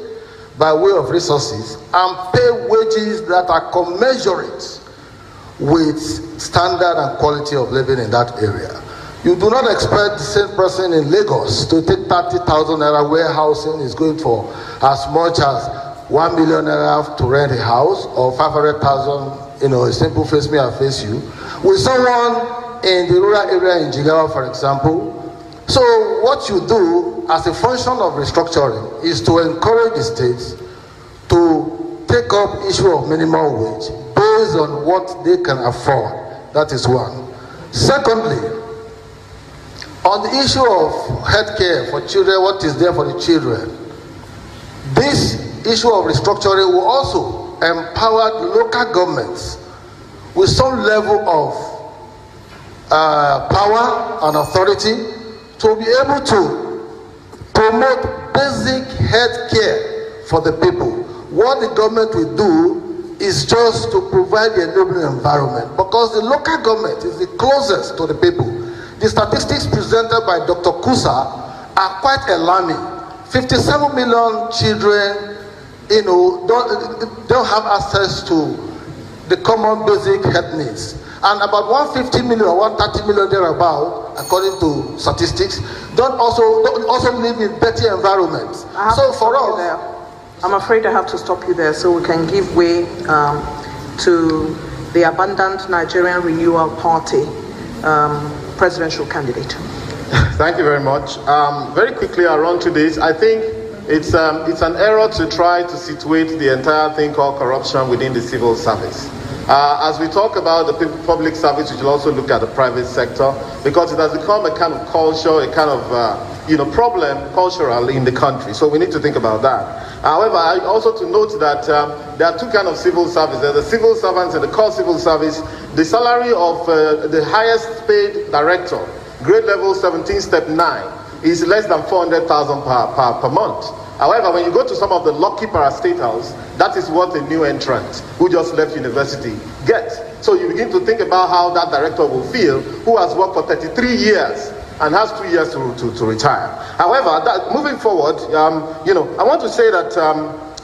Speaker 4: by way of resources and pay wages that are commensurate with standard and quality of living in that area. You do not expect the same person in Lagos to take 30,000 naira where housing is going for as much as 1 million naira to rent a house, or 500,000, a simple face me and face you, with someone in the rural area in Jigawa, for example. So what you do as a function of restructuring is to encourage the states to take up issue of minimum wage based on what they can afford. That is one. Secondly, on the issue of healthcare for children, what is there for the children? This issue of restructuring will also empower the local governments with some level of power and authority to be able to promote basic health care for the people. What the government will do is just to provide the enabling environment, because the local government is the closest to the people. The statistics presented by Dr. Kusa are quite alarming. 57 million children, don't have access to the common basic health needs. And about 150 million or 130 million thereabout, according to statistics, don't also live in dirty environments. So for us,
Speaker 1: I'm afraid I have to stop you there so we can give way to the abundant Nigerian Renewal Party presidential candidate.
Speaker 5: Thank you very much. Very quickly, I'll run through this. I think it's an error to try to situate the entire thing called corruption within the civil service. As we talk about the public service, we should also look at the private sector, because it has become a kind of culture, a kind of problem cultural in the country. So we need to think about that. However, I also to note that there are two kinds of civil service. There's the civil servants and the core civil service. The salary of the highest paid director, grade level 17, step 9, is less than 400,000 per month. However, when you go to some of the lucky parastate house, that is what a new entrant who just left university gets. So you begin to think about how that director will feel, who has worked for 33 years and has 2 years to retire. However, moving forward, I want to say that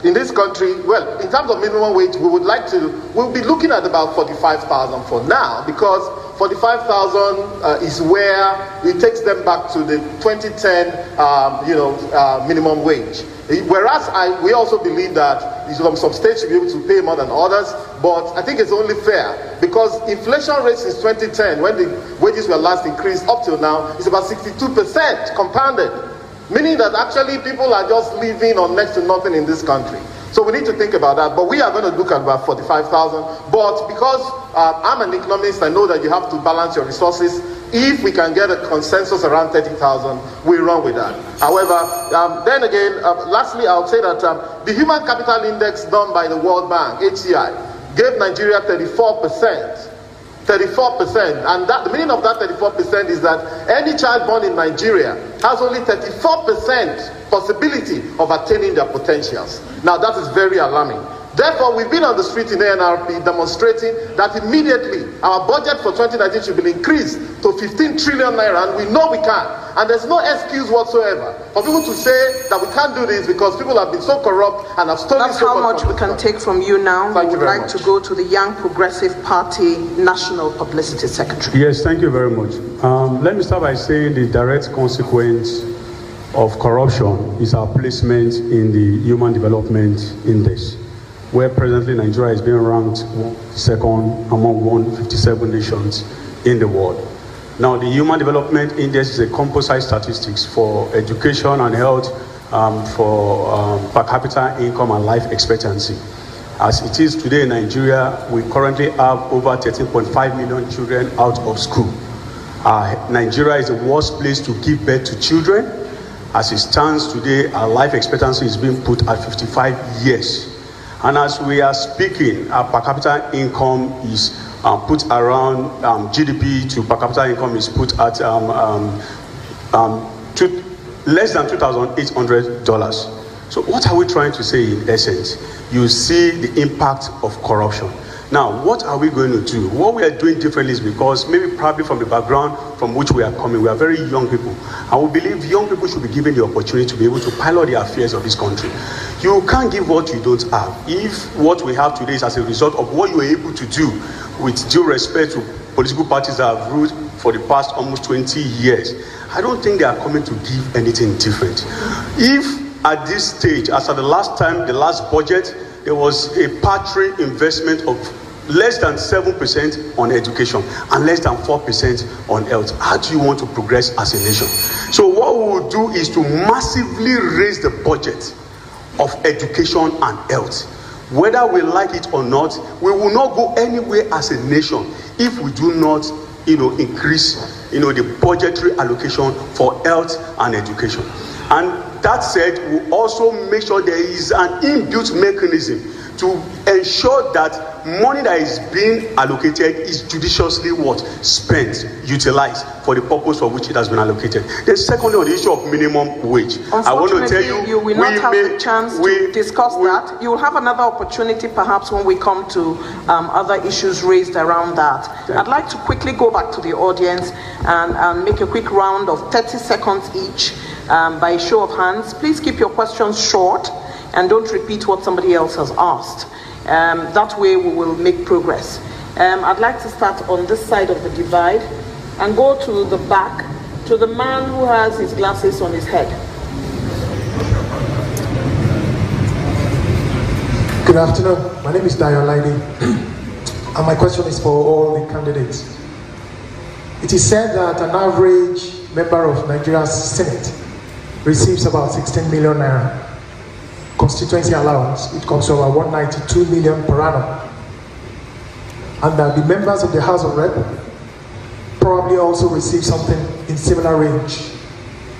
Speaker 5: in this country, well, in terms of minimum wage, we'll be looking at about 45,000 for now, because 45,000 is where it takes them back to the 2010, minimum wage. Whereas we also believe that some states should be able to pay more than others, but I think it's only fair, because inflation rate since 2010, when the wages were last increased up till now, is about 62% compounded, meaning that actually people are just living on next to nothing in this country. So we need to think about that, but we are going to look at about 45,000. But because I'm an economist, I know that you have to balance your resources. If we can get a consensus around 30,000, we run with that. However, then again, lastly, I'll say that the Human Capital Index done by the World Bank, HCI, gave Nigeria 34%. 34%, and the meaning of that 34% is that any child born in Nigeria has only 34% possibility of attaining their potentials. Now that is very alarming. Therefore, we've been on the street in ANRP demonstrating that immediately our budget for 2019 should be increased to 15 trillion naira, and we know we can. And there's no excuse whatsoever for people to say that we can't do this because people have been so corrupt and have stolen
Speaker 1: That's
Speaker 5: so
Speaker 1: how
Speaker 5: much
Speaker 1: we can take from you now.
Speaker 5: Thank
Speaker 1: We
Speaker 5: you
Speaker 1: would
Speaker 5: very
Speaker 1: like
Speaker 5: much.
Speaker 1: to go to the Young Progressive Party National Publicity Secretary.
Speaker 6: Yes, thank you very much. Let me start by saying the direct consequence of corruption is our placement in the Human Development Index, where presently Nigeria is being ranked second among 157 nations in the world. Now, the Human Development Index is a composite statistics for education and health, for per capita income and life expectancy. As it is today in Nigeria, we currently have over 13.5 million children out of school. Nigeria is the worst place to give birth to children. As it stands today, our life expectancy is being put at 55 years. And as we are speaking, our per capita income is put around GDP to per capita income is put at less than $2,800. So what are we trying to say in essence? You see the impact of corruption. Now, what are we going to do? What we are doing differently is because maybe probably from the background from which we are coming, we are very young people. And we believe young people should be given the opportunity to be able to pilot the affairs of this country. You can't give what you don't have. If what we have today is as a result of what you were able to do, with due respect to political parties that have ruled for the past almost 20 years, I don't think they are coming to give anything different. If at this stage, as at the last time, the last budget, there was a paltry investment of less than 7% on education and less than 4% on health. How do you want to progress as a nation? So what we will do is to massively raise the budget of education and health. Whether we like it or not, we will not go anywhere as a nation if we do not, increase, the budgetary allocation for health and education. And that said, we also make sure there is an inbuilt mechanism to ensure that money that is being allocated is judiciously spent, utilized for the purpose for which it has been allocated. Then secondly, on the issue of minimum wage, I want to tell you
Speaker 1: will not have the chance to discuss that. You will have another opportunity perhaps when we come to other issues raised around that. I'd like to quickly go back to the audience and make a quick round of 30 seconds each by a show of hands. Please keep your questions short and don't repeat what somebody else has asked. That way we will make progress. I'd like to start on this side of the divide and go to the back, to the man who has his glasses on his head.
Speaker 11: Good afternoon. My name is Dayo Laide, and my question is for all the candidates. It is said that an average member of Nigeria's Senate receives about 16 million naira. Constituency allowance, it comes to about 192 million per annum. And that the members of the House of Rep probably also receive something in similar range.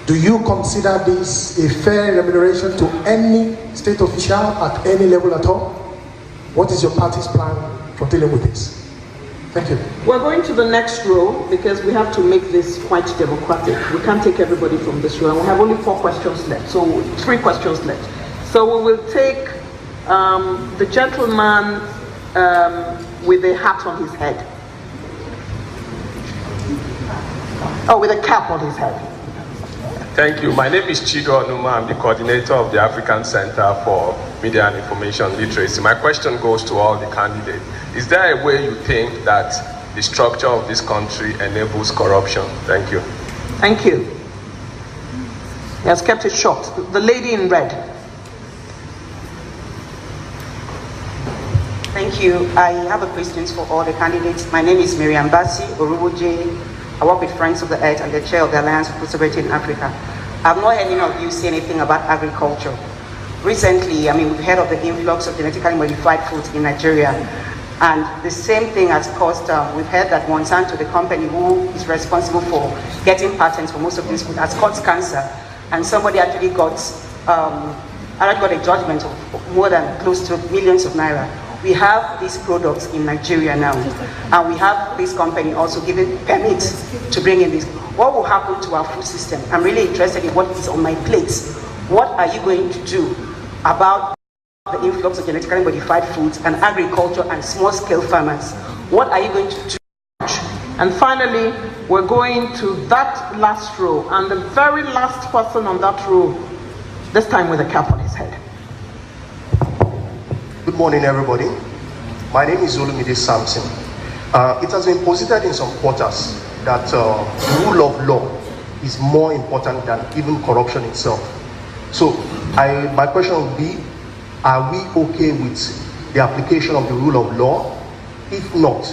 Speaker 11: Do you consider this a fair remuneration to any state official at any level at all? What is your party's plan for dealing with this? Thank you.
Speaker 1: We're going to the next row because we have to make this quite democratic. We can't take everybody from this row, and we have only 4 questions left, so 3 questions left. So we will take the gentleman with a hat on his head. Oh, with a cap on his head.
Speaker 12: Thank you. My name is Chido Onuma. I'm the coordinator of the African Center for Media and Information Literacy. My question goes to all the candidates. Is there a way you think that the structure of this country enables corruption? Thank you.
Speaker 1: Thank you. He has kept it short. The lady in red.
Speaker 13: Thank you. I have a question for all the candidates. My name is Miriam Bassi Oruboje. I work with Friends of the Earth and the chair of the Alliance for Food Sovereignty in Africa. I've not heard any of you say anything about agriculture. Recently, we've heard of the influx of genetically modified foods in Nigeria. And the same thing has caused, we've heard that Monsanto, the company who is responsible for getting patents for most of this food, has caused cancer. And somebody actually got a judgment of more than close to millions of naira. We have these products in Nigeria now, and we have this company also giving permits to bring in this. What will happen to our food system? I'm really interested in what is on my plate. What are you going to do about the influx of genetically modified foods and agriculture and small-scale farmers? What are you going to do?
Speaker 1: And finally, we're going to that last row, and the very last person on that row, this time with a cap on his head.
Speaker 14: Good morning, everybody. My name is Olumide Samson. It has been posited in some quarters that the rule of law is more important than even corruption itself. So my question would be, are we okay with the application of the rule of law? If not,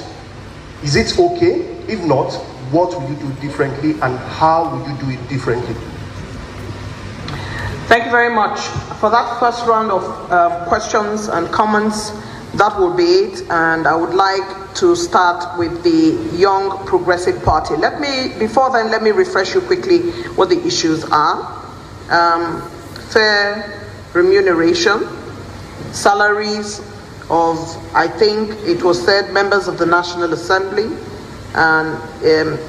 Speaker 14: is it okay? If not, what will you do differently and how will you do it differently?
Speaker 1: Thank you very much. For that first round of questions and comments, that will be it. And I would like to start with the Young Progressive Party. Before then, let me refresh you quickly what the issues are. Fair remuneration, salaries of, I think it was said, members of the National Assembly. And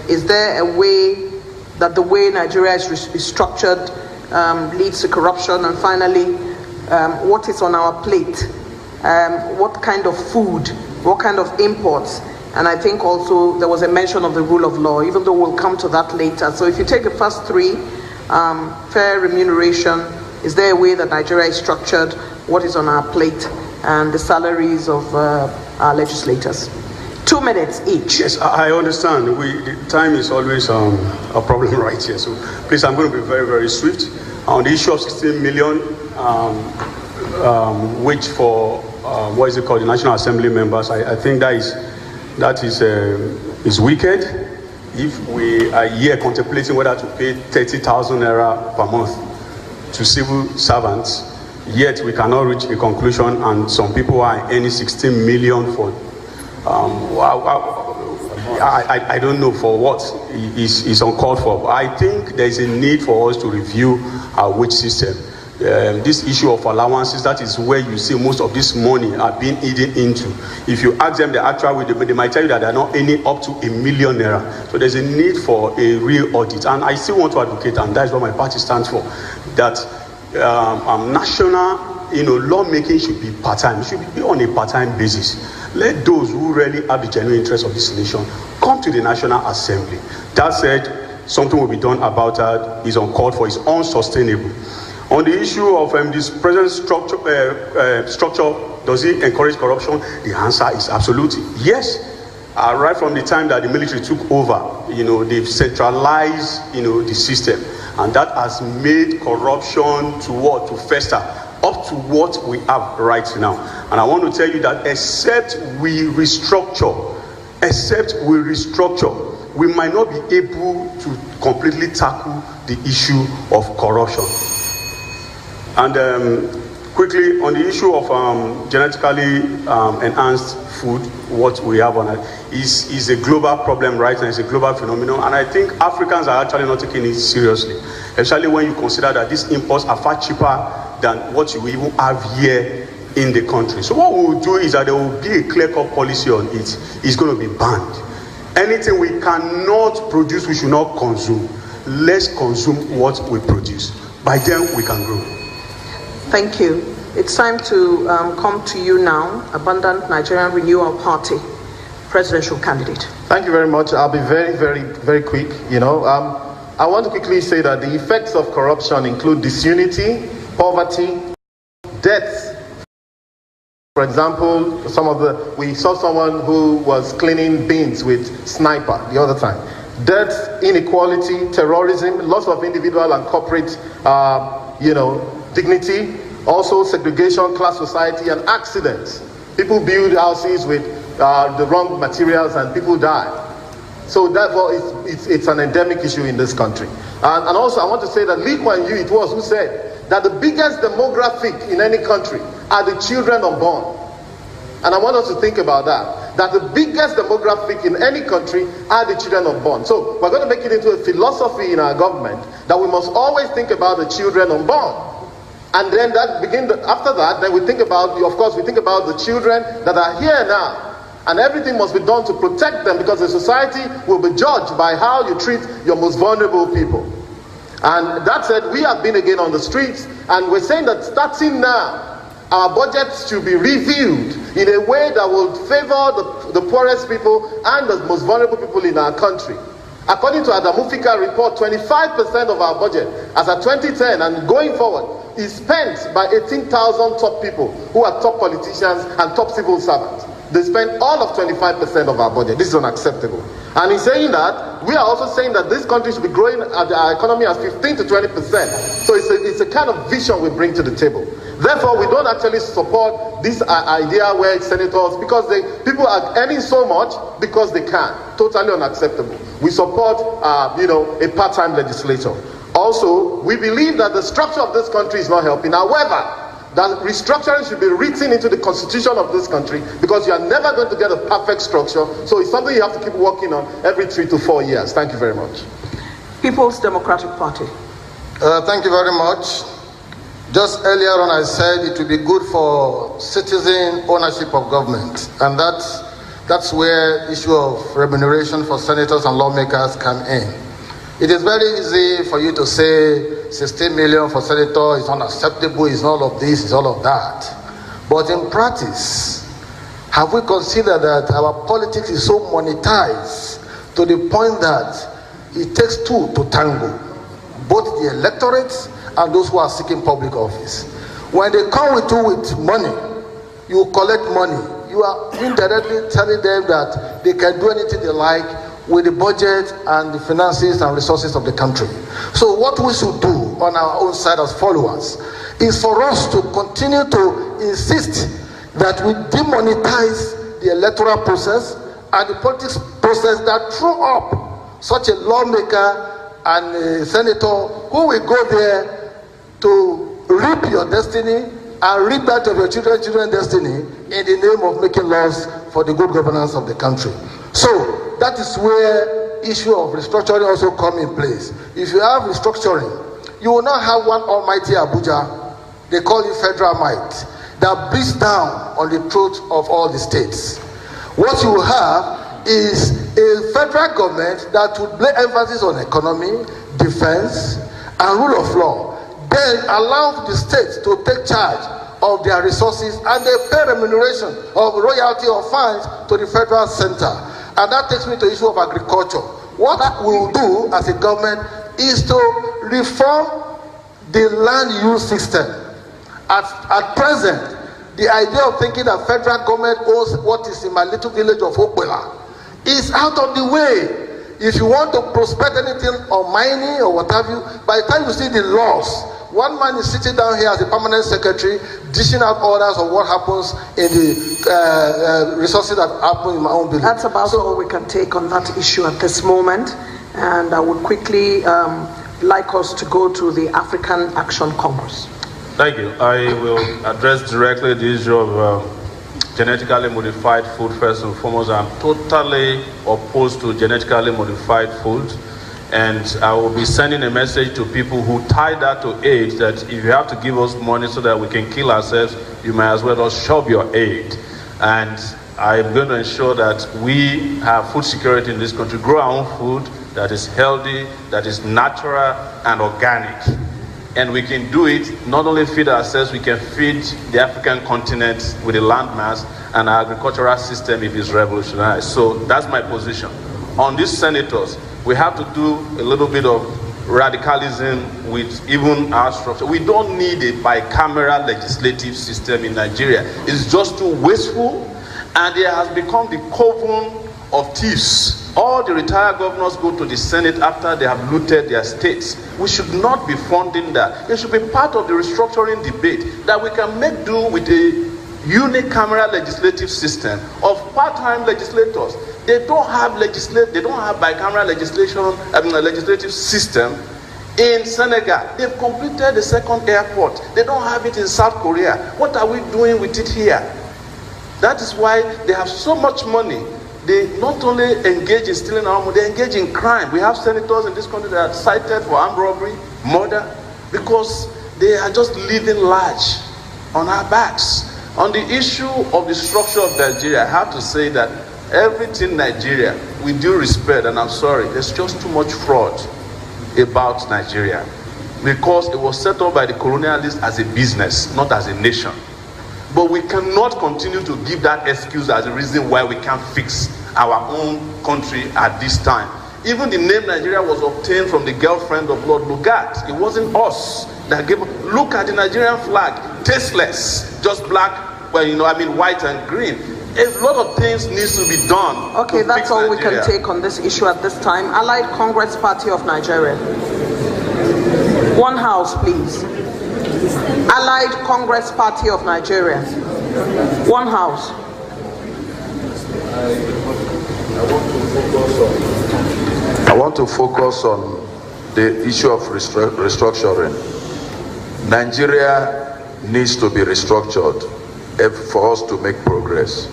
Speaker 1: is there a way that the way Nigeria is structured leads to corruption? And finally, what is on our plate? What kind of food what kind of imports, and I think also there was a mention of the rule of law, even though we'll come to that later. So if you take the first three, fair remuneration, is there a way that Nigeria is structured, what is on our plate, and the salaries of our legislators? 2 minutes each.
Speaker 6: Yes, I understand. The time is always a problem right here. So please, I'm going to be very, very swift. On the issue of 16 million, which for, what is it called, the National Assembly members, I think that is wicked. If we are here contemplating whether to pay 30,000 naira per month to civil servants, yet we cannot reach a conclusion, and some people are earning 16 million for I don't know for what is uncalled for. I think there is a need for us to review our wage system. This issue of allowances, that is where you see most of this money are being eaten into. If you ask them the actual way, they might tell you that they're not earning up to 1 million naira. So there's a need for a real audit. And I still want to advocate, and that's what my party stands for, that national lawmaking should be part-time. It should be on a part-time basis. Let those who really have the genuine interest of this nation come to the National Assembly. That said, something will be done about that. Is uncalled for, is unsustainable. On the issue of this present structure, does it encourage corruption? The answer is absolutely yes. Right from the time that the military took over, they've centralized, the system, and that has made corruption to fester up to what we have right now. And I want to tell you that except we restructure, we might not be able to completely tackle the issue of corruption. And quickly, on the issue of genetically enhanced food, what we have on it is a global problem right now. It's a global phenomenon, and I think Africans are actually not taking it seriously, especially when you consider that these imports are far cheaper than what you even have here in the country. So what we will do is that there will be a clear-cut policy on it. It's going to be banned. Anything we cannot produce, we should not consume. Let's consume what we produce. By then, we can grow.
Speaker 1: Thank you. It's time to come to you now, Abundant Nigerian Renewal Party presidential candidate.
Speaker 14: Thank you very much. I'll be very, very, very quick. I want to quickly say that the effects of corruption include disunity, poverty, death. For example, we saw someone who was cleaning bins with sniper the other time. Death, inequality, terrorism, loss of individual and corporate, dignity, also segregation, class society, and accidents. People build houses with the wrong materials and people die. So therefore, it's an endemic issue in this country. And also, I want to say that Lee Kuan Yew, it was who said that the biggest demographic in any country are the children unborn. And I want us to think about that the biggest demographic in any country are the children unborn. So we're going to make it into a philosophy in our government that we must always think about the children unborn. And then after that, then we think about the children that are here now. And everything must be done to protect them, because the society will be judged by how you treat your most vulnerable people. And that said, we have been again on the streets, and we're saying that starting now, our budgets should be reviewed in a way that will favor the poorest people and the most vulnerable people in our country. According to Adamufika report, 25% of our budget as of 2010 and going forward is spent by 18,000 top people who are top politicians and top civil servants. They spend all of 25% of our budget. This is unacceptable. And in saying that, we are also saying that this country should be growing our economy at 15 to 20%. So it's a kind of vision we bring to the table. Therefore, we don't actually support this idea where senators, because people are earning so much because they can. Totally unacceptable. We support, a part-time legislator. Also, we believe that the structure of this country is not helping. However, that restructuring should be written into the constitution of this country, because you are never going to get a perfect structure. So it's something you have to keep working on every 3 to 4 years. Thank you very much.
Speaker 1: People's Democratic Party.
Speaker 15: Thank you very much. Just earlier on, I said it would be good for citizen ownership of government, and that's where issue of remuneration for senators and lawmakers come in. It is very easy for you to say 16 million for senator is unacceptable, it's all of this, it's all of that. But in practice, Have we considered that our politics is so monetized to the point that it takes two to tango, both the electorate and those who are seeking public office? When they come with you with money, you collect money. You are indirectly telling them that they can do anything they like with the budget and the finances and resources of the country. So what we should do on our own side as followers is for us to continue to insist that we demonetize the electoral process and the politics process that threw up such a lawmaker and a senator who will go there to reap your destiny and reap that of your children's destiny in the name of making laws for the good governance of the country. So that is where issue of restructuring also come in place. If you have restructuring, you will not have one almighty Abuja, they call it federal might, that beats down on the throat of all the states. What you will have is a federal government that would lay emphasis on economy, defense, and rule of law, then allow the states to take charge of their resources and they pay remuneration of royalty or fines to the federal center. And that takes me to the issue of agriculture. What we will do as a government is to reform the land use system. At present, the idea of thinking that federal government owns what is in my little village of Okwela is out of the way. If you want to prospect anything or mining or what have you, by the time you see the laws, one man is sitting down here as a permanent secretary, dishing out orders of what happens in the resources that happen in my own village.
Speaker 1: That's about all we can take on that issue at this moment. And I would quickly like us to go to the African Action Congress.
Speaker 3: Thank you. I will address directly the issue of genetically modified food first and foremost. I'm totally opposed to genetically modified food. And I will be sending a message to people who tie that to aid, that if you have to give us money so that we can kill ourselves, you might as well just shove your aid. And I'm going to ensure that we have food security in this country, grow our own food that is healthy, that is natural and organic. And we can do it, not only feed ourselves, we can feed the African continent with a landmass, and our agricultural system if it's revolutionized. So that's my position. On these senators, we have to do a little bit of radicalism with even our structure. We don't need a bicameral legislative system in Nigeria. It's just too wasteful, and it has become the coven of thieves. All the retired governors go to the Senate after they have looted their states. We should not be funding that. It should be part of the restructuring debate that we can make do with a unicameral legislative system of part-time legislators. They don't have bicameral legislative system in Senegal. They've completed the second airport. They don't have it in South Korea. What are we doing with it here? That is why they have so much money. They not only engage in stealing our money, they engage in crime. We have senators in this country that are cited for armed robbery, murder, because they are just living large on our backs. On the issue of the structure of Nigeria, I have to say that everything Nigeria, with due respect, and I'm sorry, there's just too much fraud about Nigeria, because it was set up by the colonialists as a business, not as a nation. But we cannot continue to give that excuse as a reason why we can't fix our own country at this time. Even the name Nigeria was obtained from the girlfriend of Lord Lugard. It wasn't us that gave. Look at the Nigerian flag, tasteless, just black, white and green. A lot of things needs to be done.
Speaker 1: Okay, that's all we can take on this issue at this time. Allied Congress Party of Nigeria. One house, please. Allied Congress Party of Nigeria. One house.
Speaker 2: I want to focus on the issue of restructuring. Nigeria needs to be restructured for us to make progress.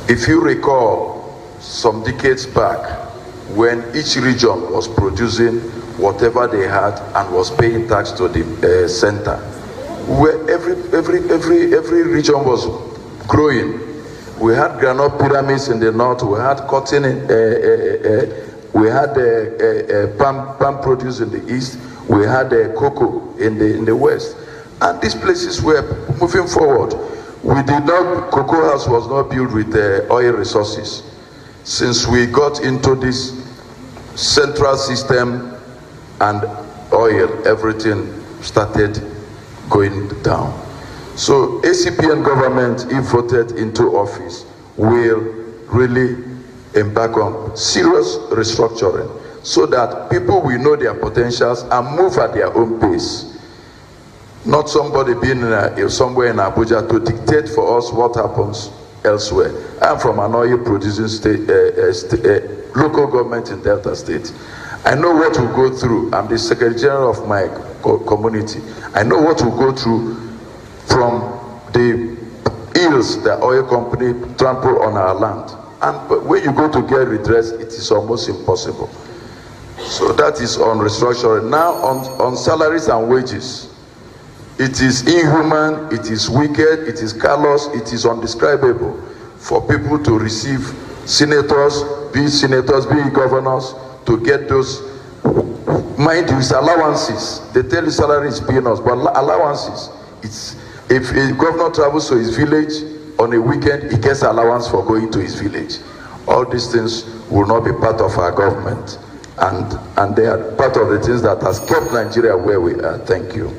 Speaker 2: If you recall, some decades back, when each region was producing whatever they had and was paying tax to the center, where every region was growing. We had granite pyramids in the north, we had cotton, we had palm produce in the east, we had cocoa in the west, and these places were moving forward. Cocoa House was not built with oil resources. Since we got into this central system and oil, everything started going down. So ACPN government, if voted into office, will really embark on serious restructuring so that people will know their potentials and move at their own pace. Not somebody being somewhere in Abuja to dictate for us what happens elsewhere. I'm from an oil producing state, local government in Delta State. I know what we go through. I'm the Secretary General of my community. I know what we go through from the ills the oil company trample on our land. And when you go to get redress, it is almost impossible. So that is on restructuring. Now on salaries and wages. It is inhuman, it is wicked, it is callous, it is undescribable for people to receive senators, be governors, to get those, mind you, it's allowances. They tell you salary is peanuts, but allowances. It's, if a governor travels to his village on a weekend, he gets allowance for going to his village. All these things will not be part of our government. And they are part of the things that has kept Nigeria where we are. Thank you.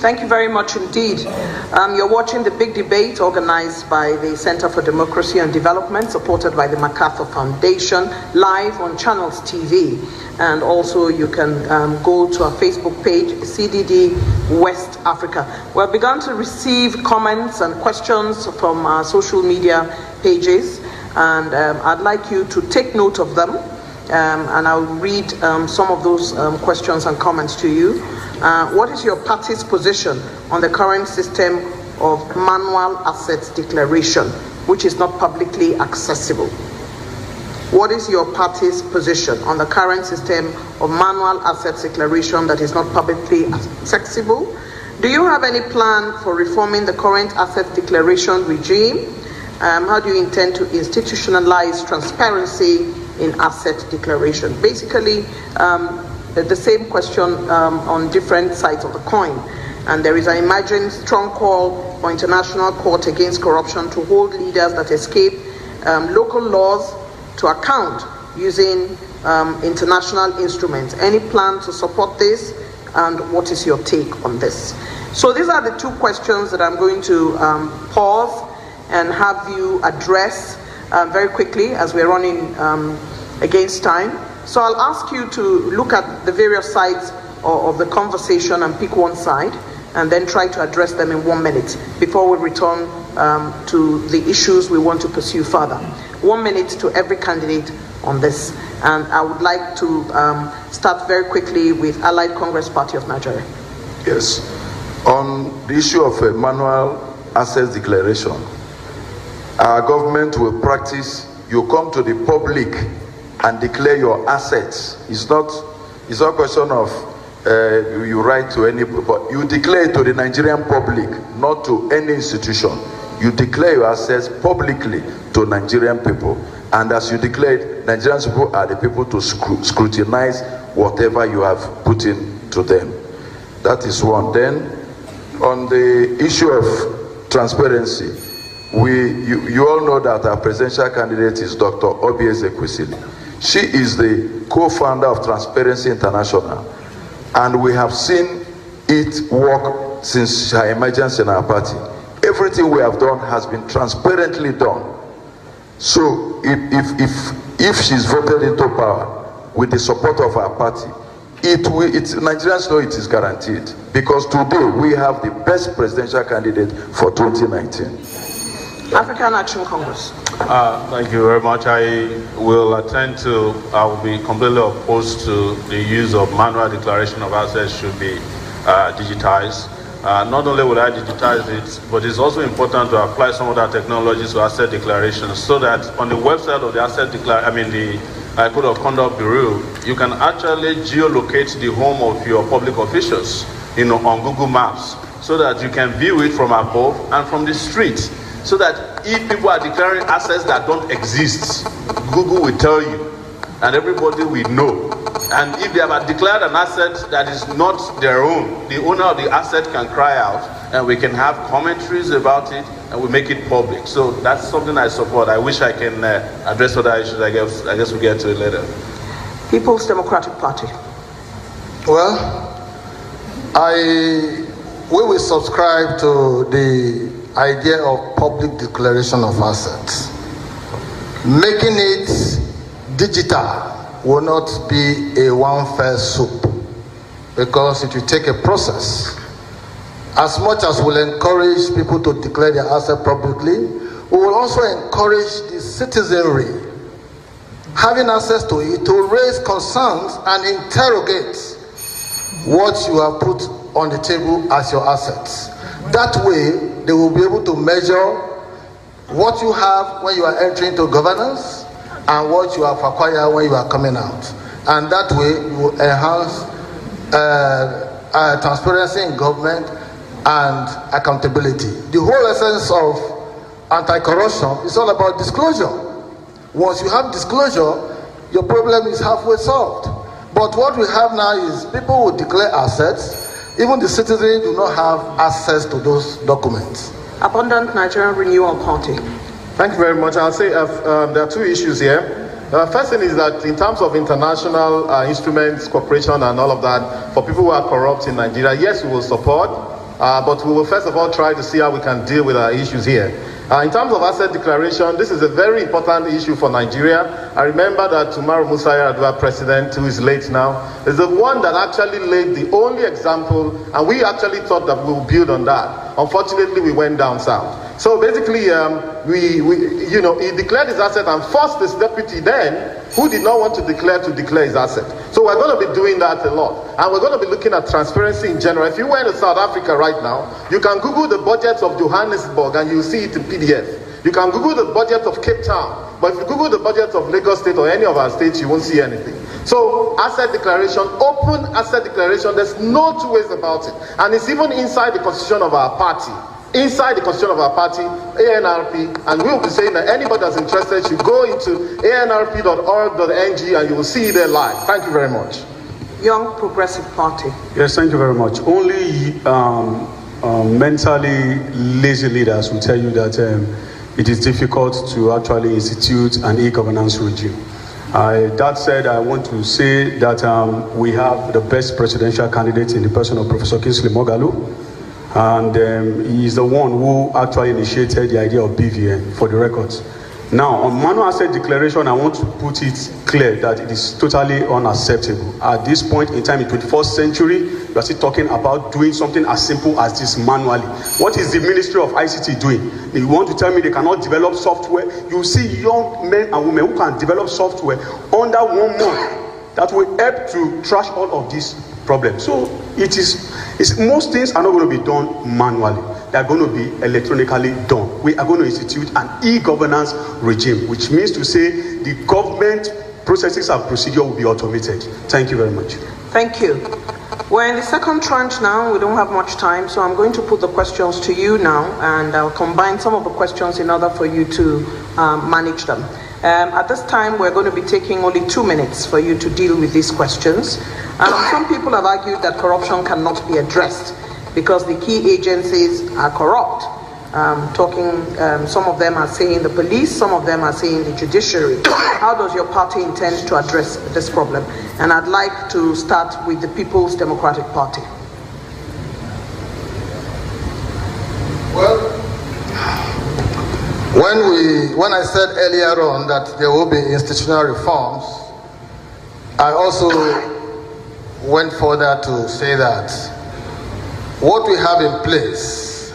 Speaker 1: Thank you very much indeed. You're watching the big debate organized by the Center for Democracy and Development, supported by the MacArthur Foundation, live on Channels TV. And also you can go to our Facebook page, CDD West Africa. We've begun to receive comments and questions from our social media pages, and I'd like you to take note of them. And I'll read some of those questions and comments to you. What is your party's position on the current system of manual assets declaration, which is not publicly accessible? What is your party's position on the current system of manual assets declaration that is not publicly accessible? Do you have any plan for reforming the current asset declaration regime? How do you intend to institutionalize transparency in asset declaration? Basically, the same question on different sides of the coin. And there is an emerging strong call for international court against corruption to hold leaders that escape local laws to account using international instruments. Any plan to support this? And what is your take on this? So these are the two questions that I'm going to pause and have you address very quickly as we're running against time. So I'll ask you to look at the various sides of the conversation and pick one side and then try to address them in 1 minute before we return to the issues we want to pursue further. 1 minute to every candidate on this. And I would like to start very quickly with Allied Congress Party of Nigeria.
Speaker 2: Yes. On the issue of manual assets declaration, our government will practice, you come to the public and declare your assets. It's not a question of you write to any, but you declare it to the Nigerian public, not to any institution. You declare your assets publicly to Nigerian people. And as you declare it, Nigerian people are the people to scrutinize whatever you have put into them. That is one. Then, on the issue of transparency, you all know that our presidential candidate is Dr. Obi Ezekwesili. She is the co-founder of Transparency International, and we have seen it work since her emergence in our party. Everything we have done has been transparently done. So if she's voted into power with the support of our party, Nigerians know it is guaranteed, because today we have the best presidential candidate for 2019.
Speaker 1: African Action Congress.
Speaker 3: Thank you very much. I will be completely opposed to the use of manual declaration of assets should be digitized. Not only will I digitize it, but it's also important to apply some of that technologies to asset declarations, so that on the website of the the Code of Conduct Bureau, you can actually geolocate the home of your public officials, on Google Maps, so that you can view it from above and from the street. So that if people are declaring assets that don't exist, Google will tell you, and everybody will know. And if they have declared an asset that is not their own, the owner of the asset can cry out, and we can have commentaries about it, and we make it public. So that's something I support. I wish I can address other issues. I guess we'll get to it later.
Speaker 1: People's Democratic Party.
Speaker 15: Well, we will subscribe to the idea of public declaration of assets. Making it digital will not be a one fell swoop, because it will take a process. As much as we'll encourage people to declare their asset publicly, we will also encourage the citizenry having access to it to raise concerns and interrogate what you have put on the table as your assets. That way, they will be able to measure what you have when you are entering into governance and what you have acquired when you are coming out. And that way, you will enhance transparency in government and accountability. The whole essence of anti-corruption is all about disclosure. Once you have disclosure, your problem is halfway solved. But what we have now is people will declare assets, even the citizens do not have access to those documents.
Speaker 1: Abundant Nigerian Renewal Party.
Speaker 5: Thank you very much. I'll say there are two issues here. First thing is that in terms of international instruments, cooperation and all of that, for people who are corrupt in Nigeria, yes, we will support, but we will first of all try to see how we can deal with our issues here. In terms of asset declaration, this is a very important issue for Nigeria. I remember that Umaru Musa Yar'Adua, president, who is late now, is the one that actually laid the only example, and we actually thought that we would build on that. Unfortunately, we went down south. So basically, he declared his asset and forced his deputy then, who did not want to declare his asset. So we're going to be doing that a lot. And we're going to be looking at transparency in general. If you went to South Africa right now, you can Google the budgets of Johannesburg and you'll see it in PDF. You can Google the budget of Cape Town. But if you Google the budget of Lagos State or any of our states, you won't see anything. So asset declaration, open asset declaration, there's no two ways about it. And it's even inside the constitution of our party. Inside the constitution of our party, ANRP, and we'll be saying that anybody that's interested should go into anrp.org.ng and you will see it there live. Thank you very much.
Speaker 1: Young Progressive Party.
Speaker 6: Yes, thank you very much. Only mentally lazy leaders will tell you that it is difficult to actually institute an e-governance regime. That said, I want to say that we have the best presidential candidate in the person of Professor Kingsley Moghalu. And he is the one who actually initiated the idea of BVN, for the records. Now, on manual asset declaration, I want to put it clear that it is totally unacceptable. At this point in time, in the 21st century, we are still talking about doing something as simple as this manually. What is the Ministry of ICT doing? You want to tell me they cannot develop software? You see young men and women who can develop software under 1 month that will help to trash all of these problems. So most things are not going to be done manually. They are going to be electronically done. We are going to institute an e-governance regime, which means to say the government processes and procedure will be automated. Thank you very much.
Speaker 1: Thank you. We're in the second tranche now. We don't have much time, so I'm going to put the questions to you now, and I'll combine some of the questions in order for you to manage them. At this time, we're going to be taking only 2 minutes for you to deal with these questions. Some people have argued that corruption cannot be addressed because the key agencies are corrupt. Some of them are saying the police, some of them are saying the judiciary. How does your party intend to address this problem? And I'd like to start with the People's Democratic Party.
Speaker 15: Well, when I said earlier on that there will be institutional reforms, I also went further to say that what we have in place,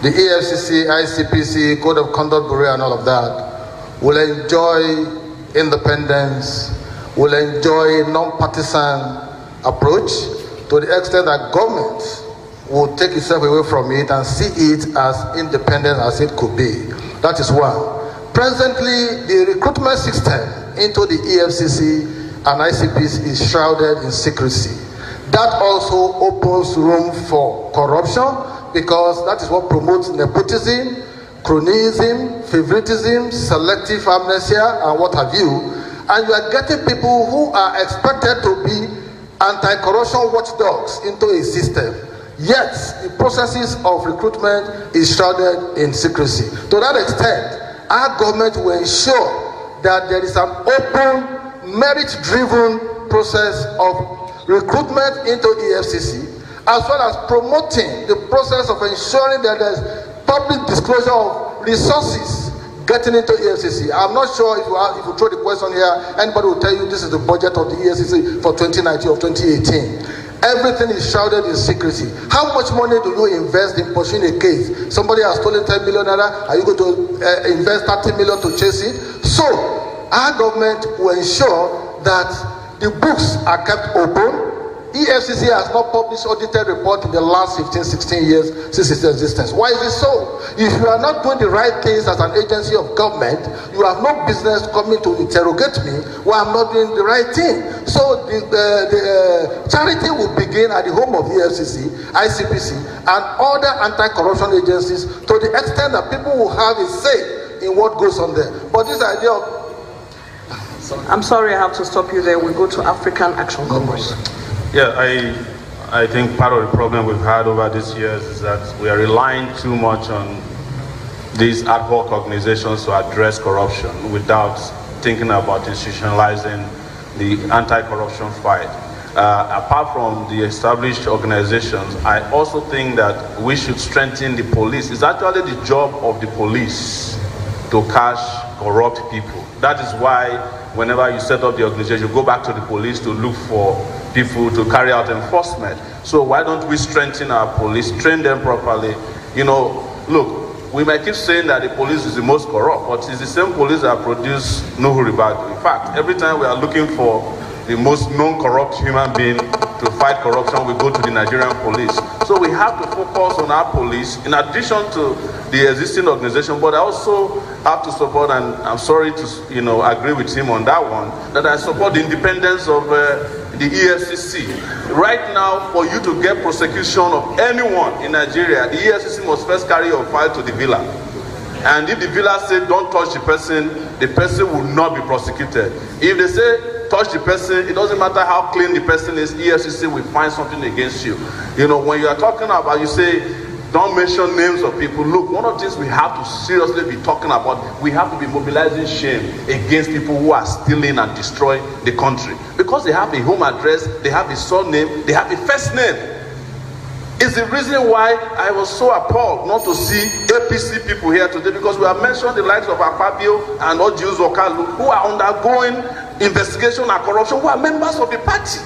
Speaker 15: the EFCC, ICPC, Code of Conduct Bureau and all of that, will enjoy independence, will enjoy non-partisan approach to the extent that government will take itself away from it and see it as independent as it could be. That is one. Presently, the recruitment system into the EFCC and ICPC is shrouded in secrecy. That also opens room for corruption because that is what promotes nepotism, cronyism, favoritism, selective amnesia, and what have you. and you are getting people who are expected to be anti-corruption watchdogs into a system, yet the processes of recruitment is shrouded in secrecy. To that extent, our government will ensure that there is an open, merit-driven process of recruitment into EFCC, as well as promoting the process of ensuring that there's public disclosure of resources getting into EFCC. I'm not sure if you throw the question here, anybody will tell you this is the budget of the EFCC for 2019 or 2018. Everything is shrouded in secrecy. How much money do you invest in pursuing a case? Somebody has stolen 10 million naira. Are you going to invest 30 million to chase it? So, our government will ensure that the books are kept open. EFCC has not published audited report in the last 15-16 years since its existence. Why is it so? If you are not doing the right things as an agency of government, you have no business coming to interrogate me while I'm not doing the right thing. So the charity will begin at the home of EFCC, ICPC, and other anti-corruption agencies, to the extent that people will have a say in what goes on there. But this idea of...
Speaker 1: I'm sorry, I have to stop you there. We go to African Action Congress.
Speaker 3: Yeah, I think part of the problem we've had over these years is that we are relying too much on these ad hoc organizations to address corruption without thinking about institutionalizing the anti-corruption fight. Apart from the established organizations, I also think that we should strengthen the police. It's actually the job of the police to catch corrupt people. That is why whenever you set up the organization, you go back to the police to look for people to carry out enforcement. So why don't we strengthen our police, train them properly? You know, look, we might keep saying that the police is the most corrupt, but it's the same police that produce Nuhu Ribadu. In fact, every time we are looking for the most non-corrupt human being to fight corruption, we go to the Nigerian police. So we have to focus on our police in addition to the existing organization, but I also have to support, and I'm sorry to agree with him on that one, that I support the independence of the EFCC. Right now, for you to get prosecution of anyone in Nigeria, the EFCC must first carry your file to the villa. And if the villa say don't touch the person will not be prosecuted. If they say touch the person, it doesn't matter how clean the person is, EFCC will find something against you. You know, when you are talking about, you say, don't mention names of people. Look, one of the things we have to seriously be talking about, we have to be mobilizing shame against people who are stealing and destroying the country. Because they have a home address, they have a surname, they have a first name. It's the reason why I was so appalled not to see APC people here today, because we have mentioned the likes of Akpabio and Odius Okalu, who are undergoing investigation and corruption, who are members of the party.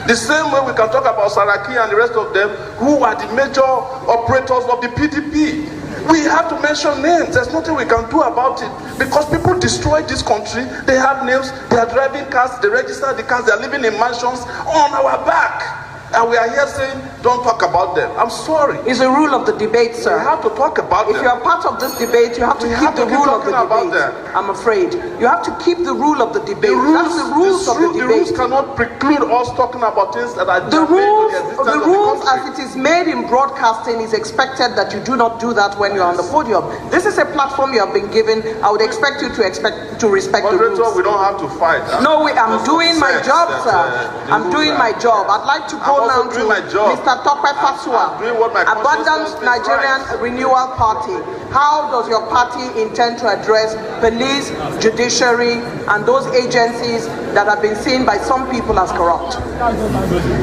Speaker 3: The same way we can talk about Saraki and the rest of them, who are the major operators of the PDP. We have to mention names. There's nothing we can do about it, because people destroy this country. They have names, they are driving cars, they register the cars, they are living in mansions on our back. And we are here saying, don't talk about them. I'm sorry.
Speaker 1: It's a rule of the debate, sir.
Speaker 3: We have to talk about them.
Speaker 1: If you are part of this debate, you have to keep the rule of the debate. I'm afraid. You have to keep the rule of the debate. That's the rules of the debate.
Speaker 3: The rules cannot preclude us talking about things that are
Speaker 1: the rules as it is made in broadcasting is expected that you do not do that when you're on the podium. This is a platform you have been given. I would expect you to respect the rules.
Speaker 3: We don't have to fight.
Speaker 1: No, I'm doing my job, sir. I'm doing my job. I'd like to go now to Mr. Tope Fasua, Abundant Nigerian Renewal Party. How does your party intend to address police, judiciary, and those agencies that have been seen by some people as corrupt?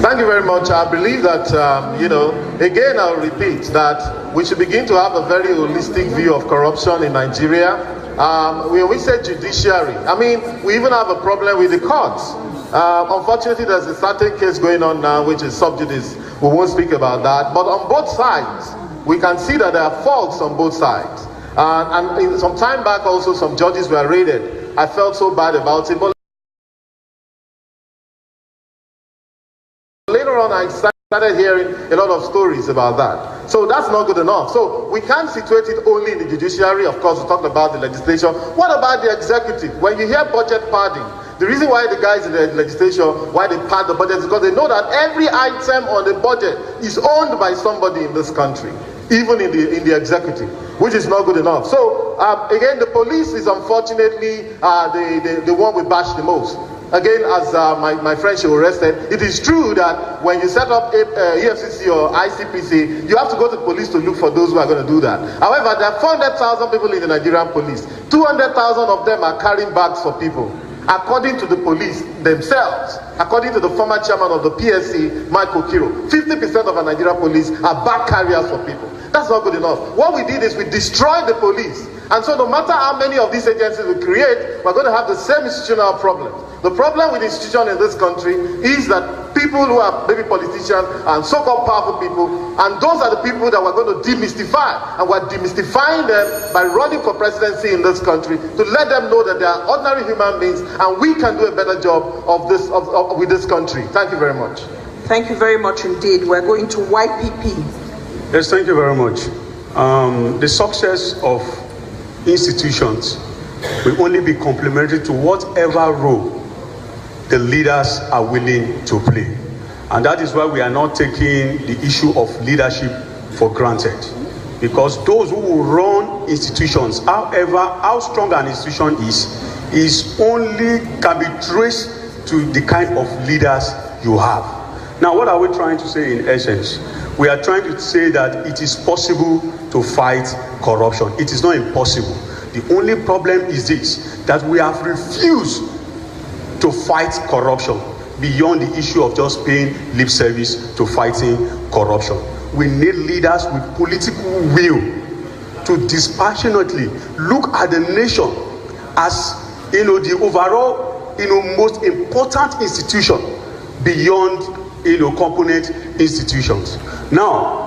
Speaker 5: Thank you very much. I believe that, again, I'll repeat that we should begin to have a very holistic view of corruption in Nigeria. When we say judiciary, I mean, we even have a problem with the courts. Unfortunately, there's a certain case going on now, which is sub judice. We won't speak about that. But on both sides, we can see that there are faults on both sides. And some time back, also, some judges were raided. I felt so bad about it. But later on, I started hearing a lot of stories about that. So that's not good enough. So we can't situate it only in the judiciary. Of course, we talked about the legislation. What about the executive? When you hear budget padding, the reason why the guys in the legislation, why they pad the budget, is because they know that every item on the budget is owned by somebody in this country, even in the executive. which is not good enough. So again, the police is unfortunately the one we bash the most. Again, as my friend she arrested, it is true that when you set up EFCC or ICPC, you have to go to the police to look for those who are going to do that. However, there are 400,000 people in the Nigerian police. 200,000 of them are carrying bags for people. According to the police themselves, according to the former chairman of the PSC, Michael Kiro, 50% of the Nigerian police are bag carriers for people. That's not good enough. What we did is we destroyed the police. And so no matter how many of these agencies we create, we're going to have the same institutional problems. The problem with institutions in this country is that people who are maybe politicians and so-called powerful people, and those are the people that we're going to demystify. And we're demystifying them by running for presidency in this country to let them know that they are ordinary human beings and we can do a better job of this with this country. Thank you very much.
Speaker 1: Thank you very much indeed. We're going to YPP.
Speaker 6: Yes, thank you very much. The success of institutions will only be complementary to whatever role the leaders are willing to play. And that is why we are not taking the issue of leadership for granted. Because those who will run institutions, however, how strong an institution is only can be traced to the kind of leaders you have. Now, what are we trying to say in essence? We are trying to say that it is possible to fight corruption. It is not impossible. The only problem is this, that we have refused to fight corruption beyond the issue of just paying lip service to fighting corruption. We need leaders with political will to dispassionately look at the nation as, the overall, most important institution beyond, component institutions. Now,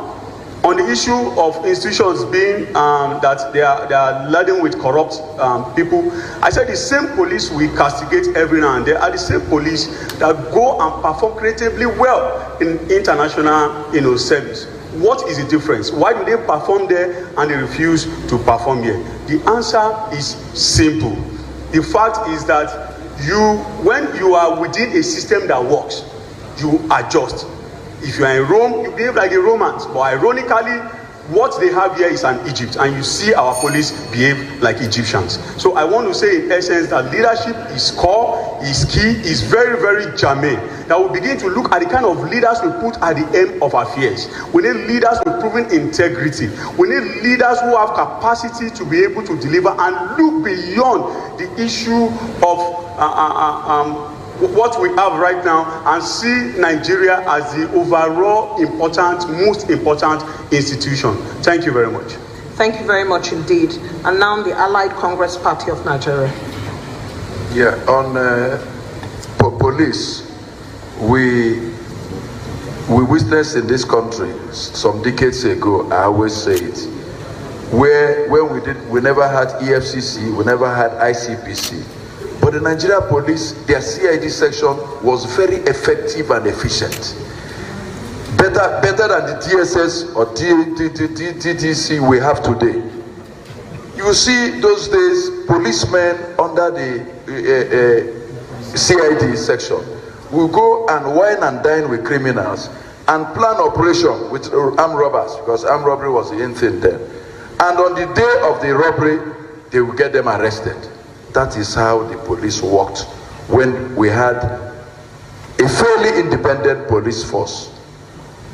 Speaker 6: on the issue of institutions being that they are laden with corrupt people, I said the same police we castigate every now and then are the same police that go and perform creatively well in international service. What is the difference? Why do they perform there and they refuse to perform here? The answer is simple. The fact is that when you are within a system that works, you adjust. If you are in Rome, you behave like the Romans. But ironically, what they have here is an Egypt, and you see our police behave like Egyptians. So I want to say in essence that leadership is core, is key, is very, very germane. That we begin to look at the kind of leaders we put at the end of affairs. We need leaders with proven integrity. We need leaders who have capacity to be able to deliver and look beyond the issue of what we have right now and see Nigeria as the overall most important institution. Thank you very much.
Speaker 1: Thank you very much indeed. And now the Allied Congress Party of Nigeria.
Speaker 2: Yeah, on police, we witnessed in this country some decades ago, I always say it, where we never had EFCC, we never had ICPC. But the Nigeria police, their CID section was very effective and efficient. Better than the DSS or DTC we have today. You see those days, policemen under the CID section will go and wine and dine with criminals and plan operation with armed robbers, because armed robbery was the in thing then. And on the day of the robbery, they will get them arrested. That is how the police worked when we had a fairly independent police force.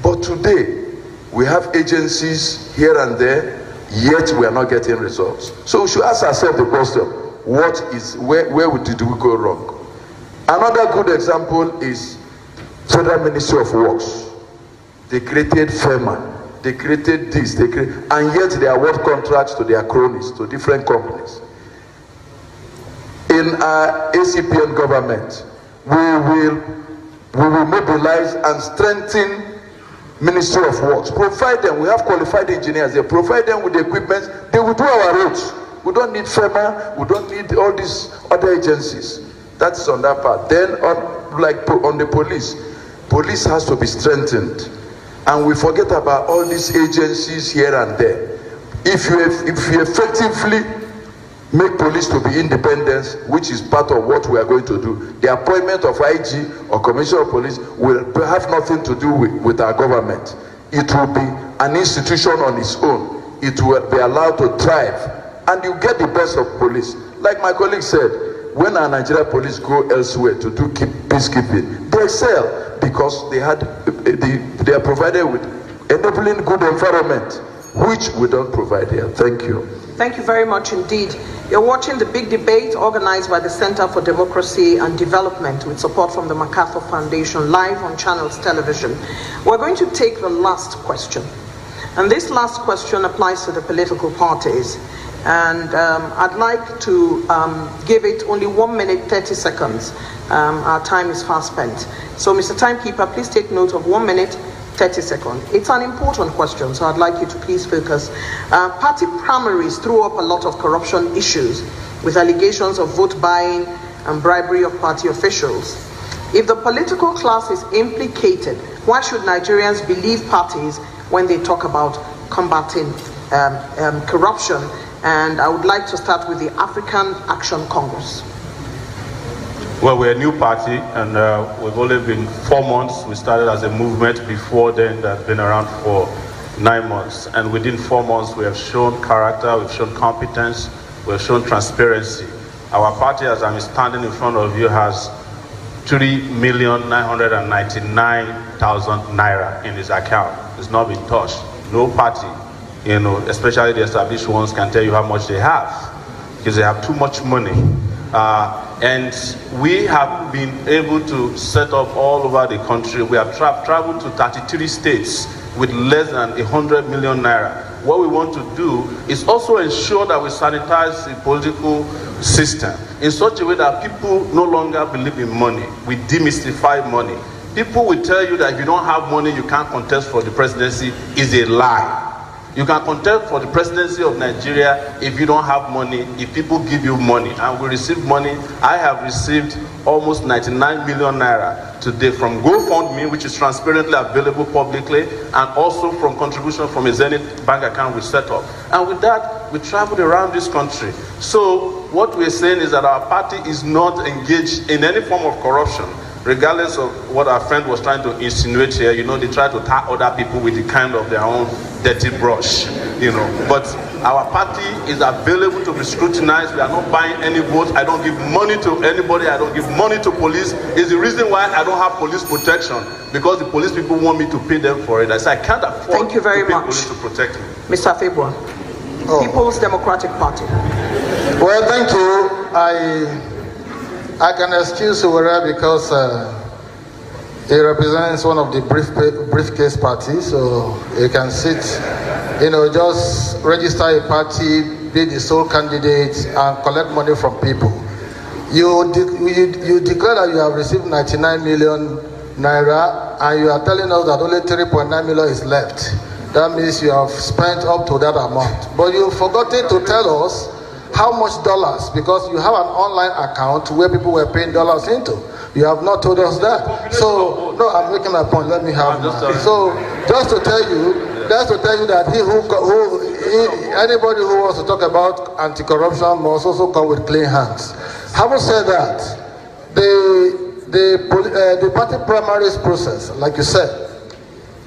Speaker 2: But today, we have agencies here and there, yet we are not getting results. So we should ask ourselves the question, where did we go wrong? Another good example is Federal Ministry of Works. They created FEMA, they created this, and yet they award contracts to their cronies, to different companies. In our ACPN government, we will mobilize and strengthen Ministry of Works. Provide them, we have qualified engineers, they provide them with the equipment, they will do our roads. We don't need FEMA, we don't need all these other agencies. That's on that part. Then on the police has to be strengthened. And we forget about all these agencies here and there. If you effectively make police to be independent, which is part of what we are going to do, the appointment of IG or Commissioner of Police will have nothing to do with our government. It will be an institution on its own. it will be allowed to thrive. And you get the best of police. Like my colleague said, when our Nigerian police go elsewhere to do peacekeeping, they excel because they are provided with enabling good environment, which we don't provide here. Thank you.
Speaker 1: Thank you very much indeed. You're watching the big debate organized by the Center for Democracy and Development with support from the MacArthur Foundation, live on Channels Television. We're going to take the last question. And this last question applies to the political parties. And I'd like to give it only 1 minute, 30 seconds. Our time is fast spent. So Mr. Timekeeper, please take note of 1 minute, 30 seconds. It's an important question, so I'd like you to please focus. Party primaries threw up a lot of corruption issues with allegations of vote buying and bribery of party officials. If the political class is implicated, why should Nigerians believe parties when they talk about combating corruption? And I would like to start with the African Action Congress.
Speaker 3: Well, we're a new party, and we've only been 4 months. We started as a movement before then that had been around for 9 months. And within 4 months, we have shown character, we've shown competence, we've shown transparency. Our party, as I'm standing in front of you, has 3,999,000 naira in its account. It's not been touched. No party, you know, especially the established ones, can tell you how much they have because they have too much money. And we have been able to set up all over the country. We have traveled to 33 states with less than 100 million naira. What we want to do is also ensure that we sanitize the political system in such a way that people no longer believe in money. We demystify money. People will tell you that if you don't have money, you can't contest for the presidency. Is a lie. You can contest for the presidency of Nigeria if you don't have money, if people give you money. And we receive money. I have received almost 99 million naira today from GoFundMe, which is transparently available publicly, and also from contribution from a Zenith bank account we set up. And with that, we traveled around this country. So what we're saying is that our party is not engaged in any form of corruption. Regardless of what our friend was trying to insinuate here, you know, they try to tar other people with the kind of their own dirty brush, you know. But our party is available to be scrutinized. We are not buying any votes. I don't give money to anybody. I don't give money to police. It's the reason why I don't have police protection, because the police people want me to pay them for it. I say I can't afford to pay police to protect me.
Speaker 1: Mr. February, People's Democratic Party.
Speaker 15: Well, thank you. I can excuse Uwera because he represents one of the briefcase parties, so he can sit, you know, just register a party, be the sole candidate, and collect money from people. You declare that you have received 99 million naira, and you are telling us that only 3.9 million is left. That means you have spent up to that amount. But you've forgotten to tell us how much dollars, because you have an online account where people were paying dollars into. You have not told us that. So, no, I'm making my point. Let me have that. So, just to tell you that anybody who wants to talk about anti-corruption must also come with clean hands. Having said that, the party primaries process, like you said,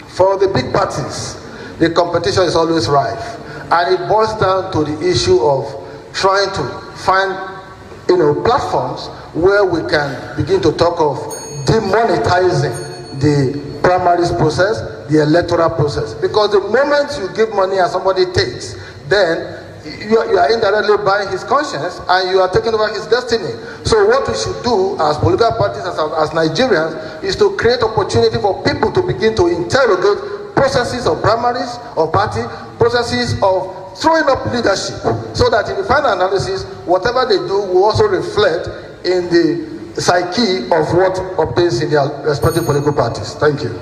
Speaker 15: for the big parties, the competition is always rife, and it boils down to the issue of trying to find, you know, platforms where we can begin to talk of demonetizing the primaries process, the electoral process. Because the moment you give money and somebody takes, then you are indirectly buying his conscience and you are taking over his destiny. So what we should do as political parties, as Nigerians, is to create opportunity for people to begin to interrogate processes of primaries, of party, processes of throwing up leadership, so that in the final analysis, whatever they do will also reflect in the psyche of what obtains in their respective political parties. Thank you.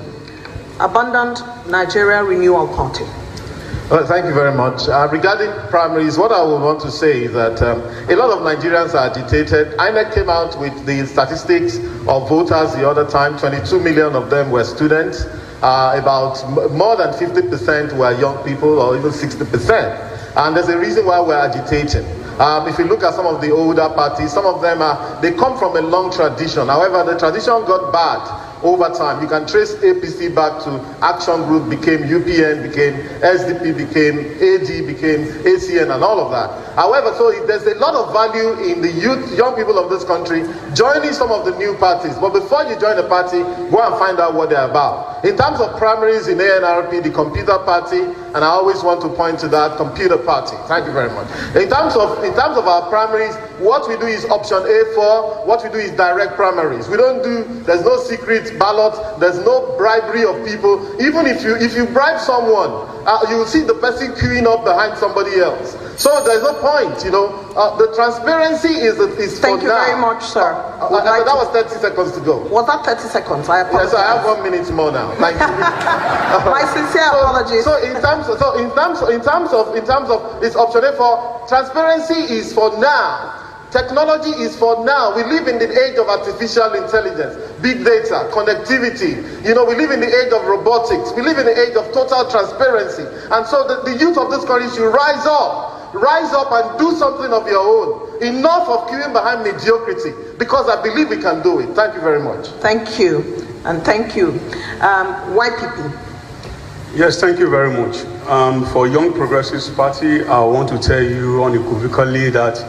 Speaker 1: Abundant Nigeria Renewal Party.
Speaker 5: Well, thank you very much. Regarding primaries, what I would want to say is that a lot of Nigerians are agitated. INEC came out with the statistics of voters the other time. 22 million of them were students. About more than 50% were young people, or even 60%. And there's a reason why we're agitating. If you look at some of the older parties, some of them they come from a long tradition. However, the tradition got bad over time. You can trace APC back to Action Group, became UPN, became SDP, became AG, became ACN, and all of that. However, so there's a lot of value in the youth, young people of this country joining some of the new parties. But before you join a party, go and find out what they're about. In terms of primaries in ANRP, the Computer Party, and I always want to point to that, Computer Party. Thank you very much. In terms of our primaries, what we do is option A4. What we do is direct primaries. There's no secret ballot. There's no bribery of people. Even if you bribe someone, you will see the person queuing up behind somebody else. So there's no point, you know. The transparency is
Speaker 1: Thank you very much, sir.
Speaker 5: That was 30 seconds to go.
Speaker 1: Was that 30 seconds? I apologize.
Speaker 5: Yes, I have 1 minute more now. Thank you.
Speaker 1: My sincere apologies.
Speaker 5: So in terms of it's option A for transparency is for now. Technology is for now. We live in the age of artificial intelligence, big data, connectivity. You know, we live in the age of robotics. We live in the age of total transparency. And so the youth of this country should rise up and do something of your own. Enough of queuing behind mediocrity, because I believe we can do it. Thank you very much.
Speaker 1: Thank you. And thank you. YPP.
Speaker 6: Yes, thank you very much. For Young Progressives Party, I want to tell you unequivocally that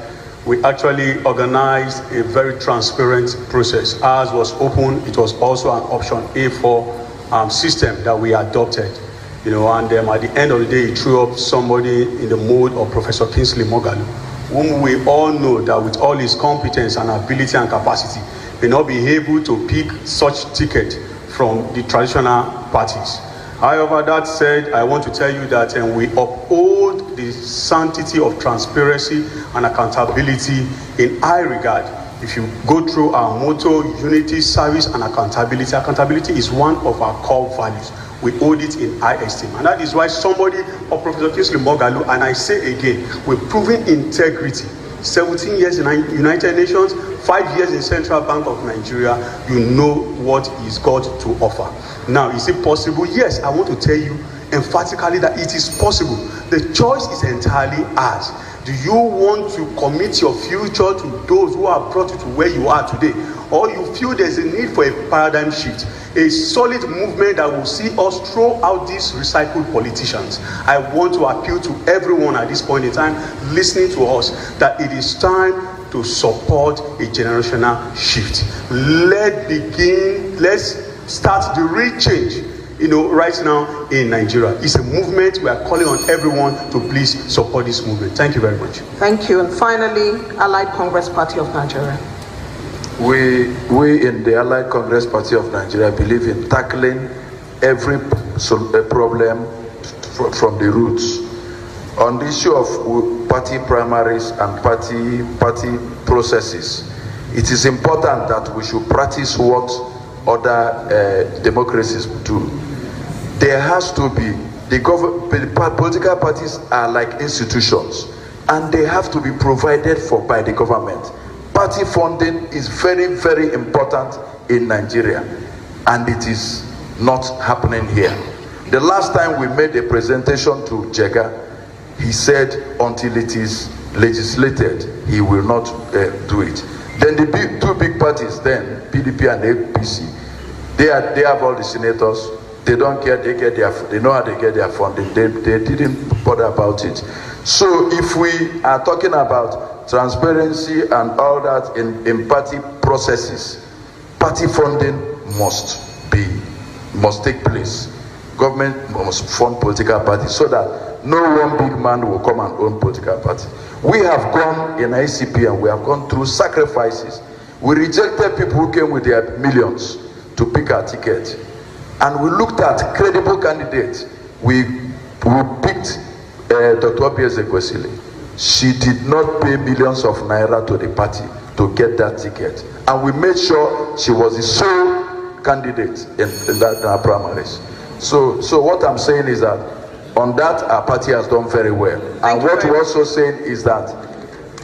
Speaker 6: we actually organized a very transparent process. Ours was open. It was also an option A4 system that we adopted. You know, and at the end of the day, he threw up somebody in the mode of Professor Kingsley Moghalu, whom we all know that with all his competence and ability and capacity, may not be able to pick such ticket from the traditional parties. However, that said, I want to tell you that we uphold the sanctity of transparency and accountability in high regard. If you go through our motto, unity, service, and accountability, accountability is one of our core values. We hold it in high esteem. And that is why somebody of Professor Kingsley Moghalu, and I say again, we've proven integrity. 17 years in United Nations, 5 years in Central Bank of Nigeria, you know what he's got to offer. Now, is it possible? Yes, I want to tell you emphatically that it is possible. The choice is entirely ours. Do you want to commit your future to those who have brought you to where you are today? Or you feel there's a need for a paradigm shift, a solid movement that will see us throw out these recycled politicians? I want to appeal to everyone at this point in time listening to us that it is time to support a generational shift. Let's start the real change, you know, right now in Nigeria. It's a movement. We are calling on everyone to please support this movement. Thank you very much.
Speaker 1: Thank you. And finally, Allied Congress Party of Nigeria.
Speaker 2: We in the Allied Congress Party of Nigeria believe in tackling every problem from the roots. On the issue of party primaries and party processes, it is important that we should practice what other democracies do. There has to be, political parties are like institutions, and they have to be provided for by the government. Party funding is very, very important in Nigeria, and it is not happening here. The last time we made a presentation to Jega, he said until it is legislated, he will not do it. Then the two big parties, then PDP and APC, they have all the senators. They don't care. They know how they get their funding. They didn't bother about it. So if we are talking about transparency and all that in party processes, party funding must take place. Government must fund political parties so that no one big man will come and own political party. We have gone in ICP and we have gone through sacrifices. We rejected people who came with their millions to pick our ticket. And we looked at credible candidates. We picked Dr. Obieze Kwesili. She did not pay millions of naira to the party to get that ticket. And we made sure she was the sole candidate in that primaries. So what I'm saying is that on that, our party has done very well. And what we're also saying is that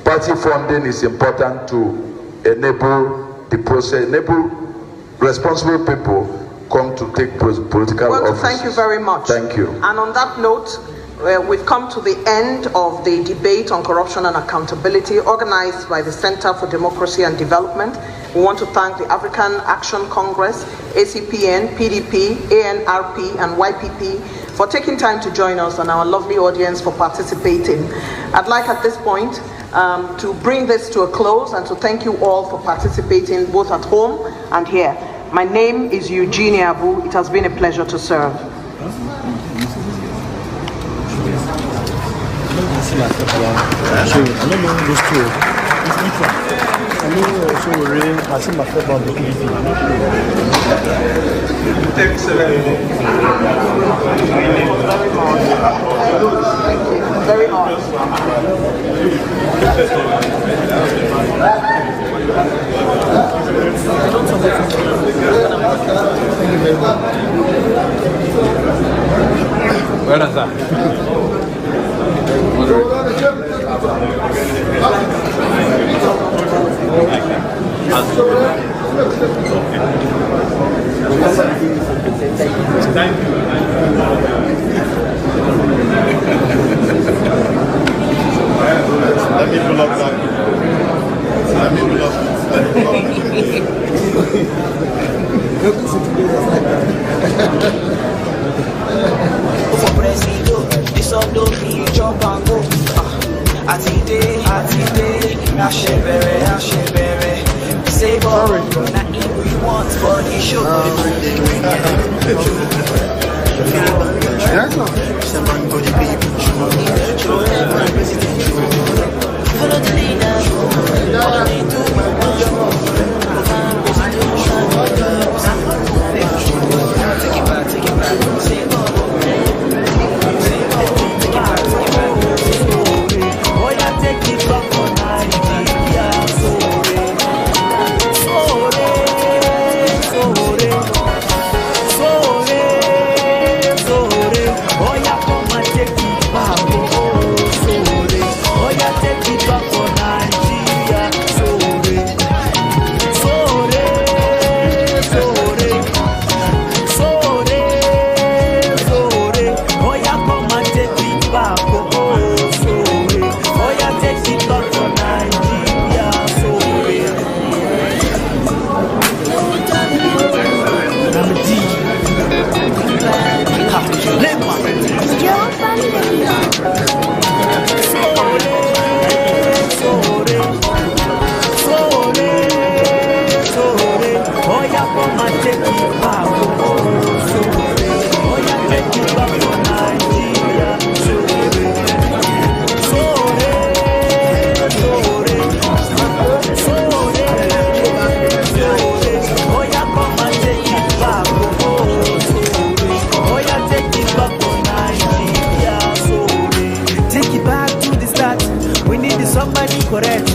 Speaker 2: party funding is important to enable the process, enable responsible people come to take political office.
Speaker 1: Thank you very much.
Speaker 2: Thank you.
Speaker 1: And on that note, we've come to the end of the debate on corruption and accountability organized by the Center for Democracy and Development. We want to thank the African Action Congress, ACPN, PDP, ANRP, and YPP for taking time to join us, and our lovely audience for participating. I'd like at this point to bring this to a close and to thank you all for participating both at home and here. My name is Eugenia Abu. It has been a pleasure to serve. Very hard.
Speaker 16: Well done, sir.
Speaker 5: Thank you. Let me pull up that. Let me pull up.
Speaker 17: For Presido, this all don't be jump and go. Atide, Ashebere. Say, boy, not if we want for the show. Follow the leader. Take it back. Say, correct.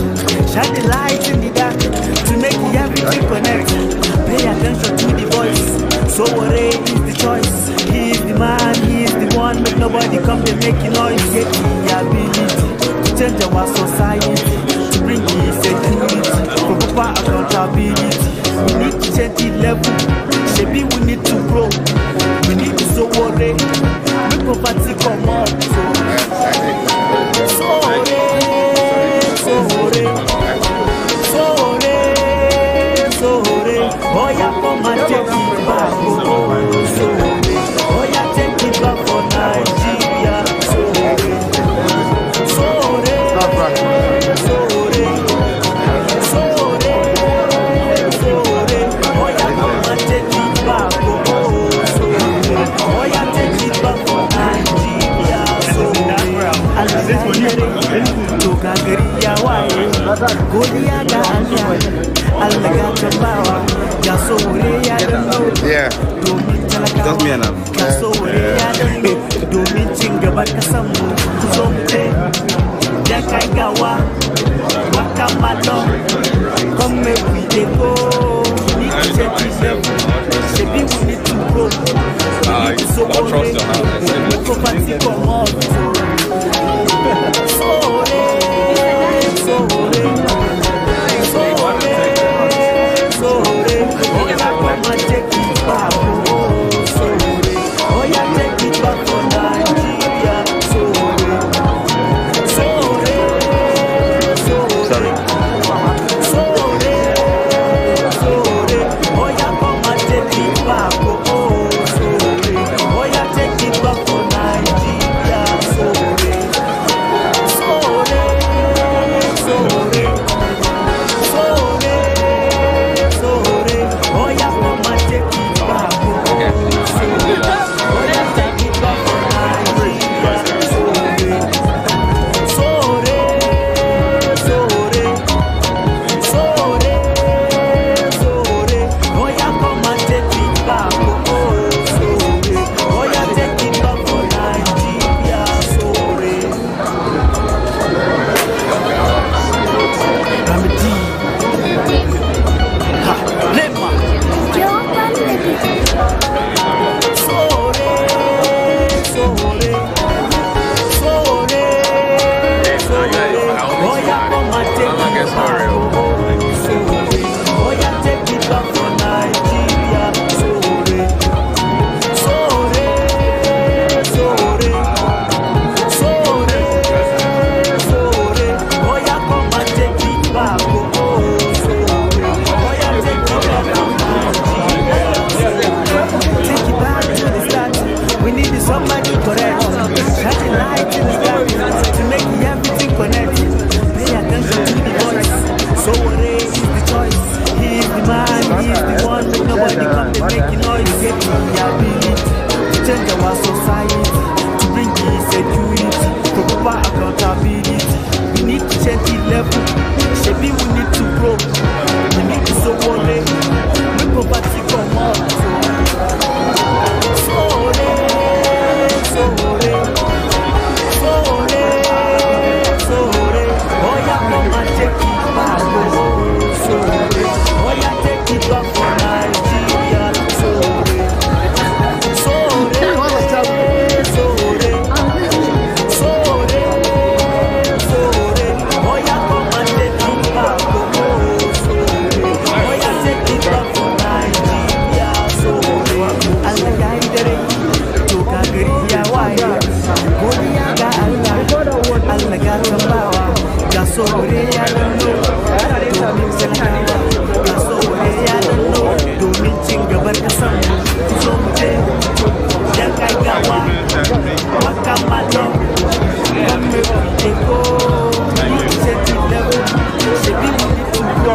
Speaker 17: Shine the light in the dark to make everything connect. Pay attention to the voice. So Ore is the choice. He is the man, he is the one. Make nobody come to make noise. Get the ability to change our society, to bring the security, for proper accountability. We need to change the level. Maybe we need to grow. We need to so Ore. Make poverty come up. So Oya come and take it back. Oya take it back for Nigeria. Oya come and take it back. Oya take it back for Nigeria. Tokagariya wae, Goliaga anya, Alaga Chambawa, Gasore ya dano.
Speaker 16: Yeah, just me enough.
Speaker 17: Gasore ya dano, Domin Chinga Bakasamu, Zomte, Yakaigawa, Wakamalo, come we dey go. Need to check this level. Maybe we need to grow. We need to so worry. Property come out. So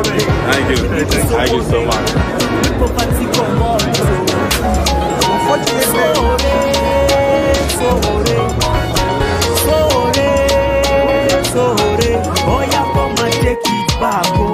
Speaker 17: coming.
Speaker 16: Thank you. Thank you so much.
Speaker 17: Oh yeah, come and take it back.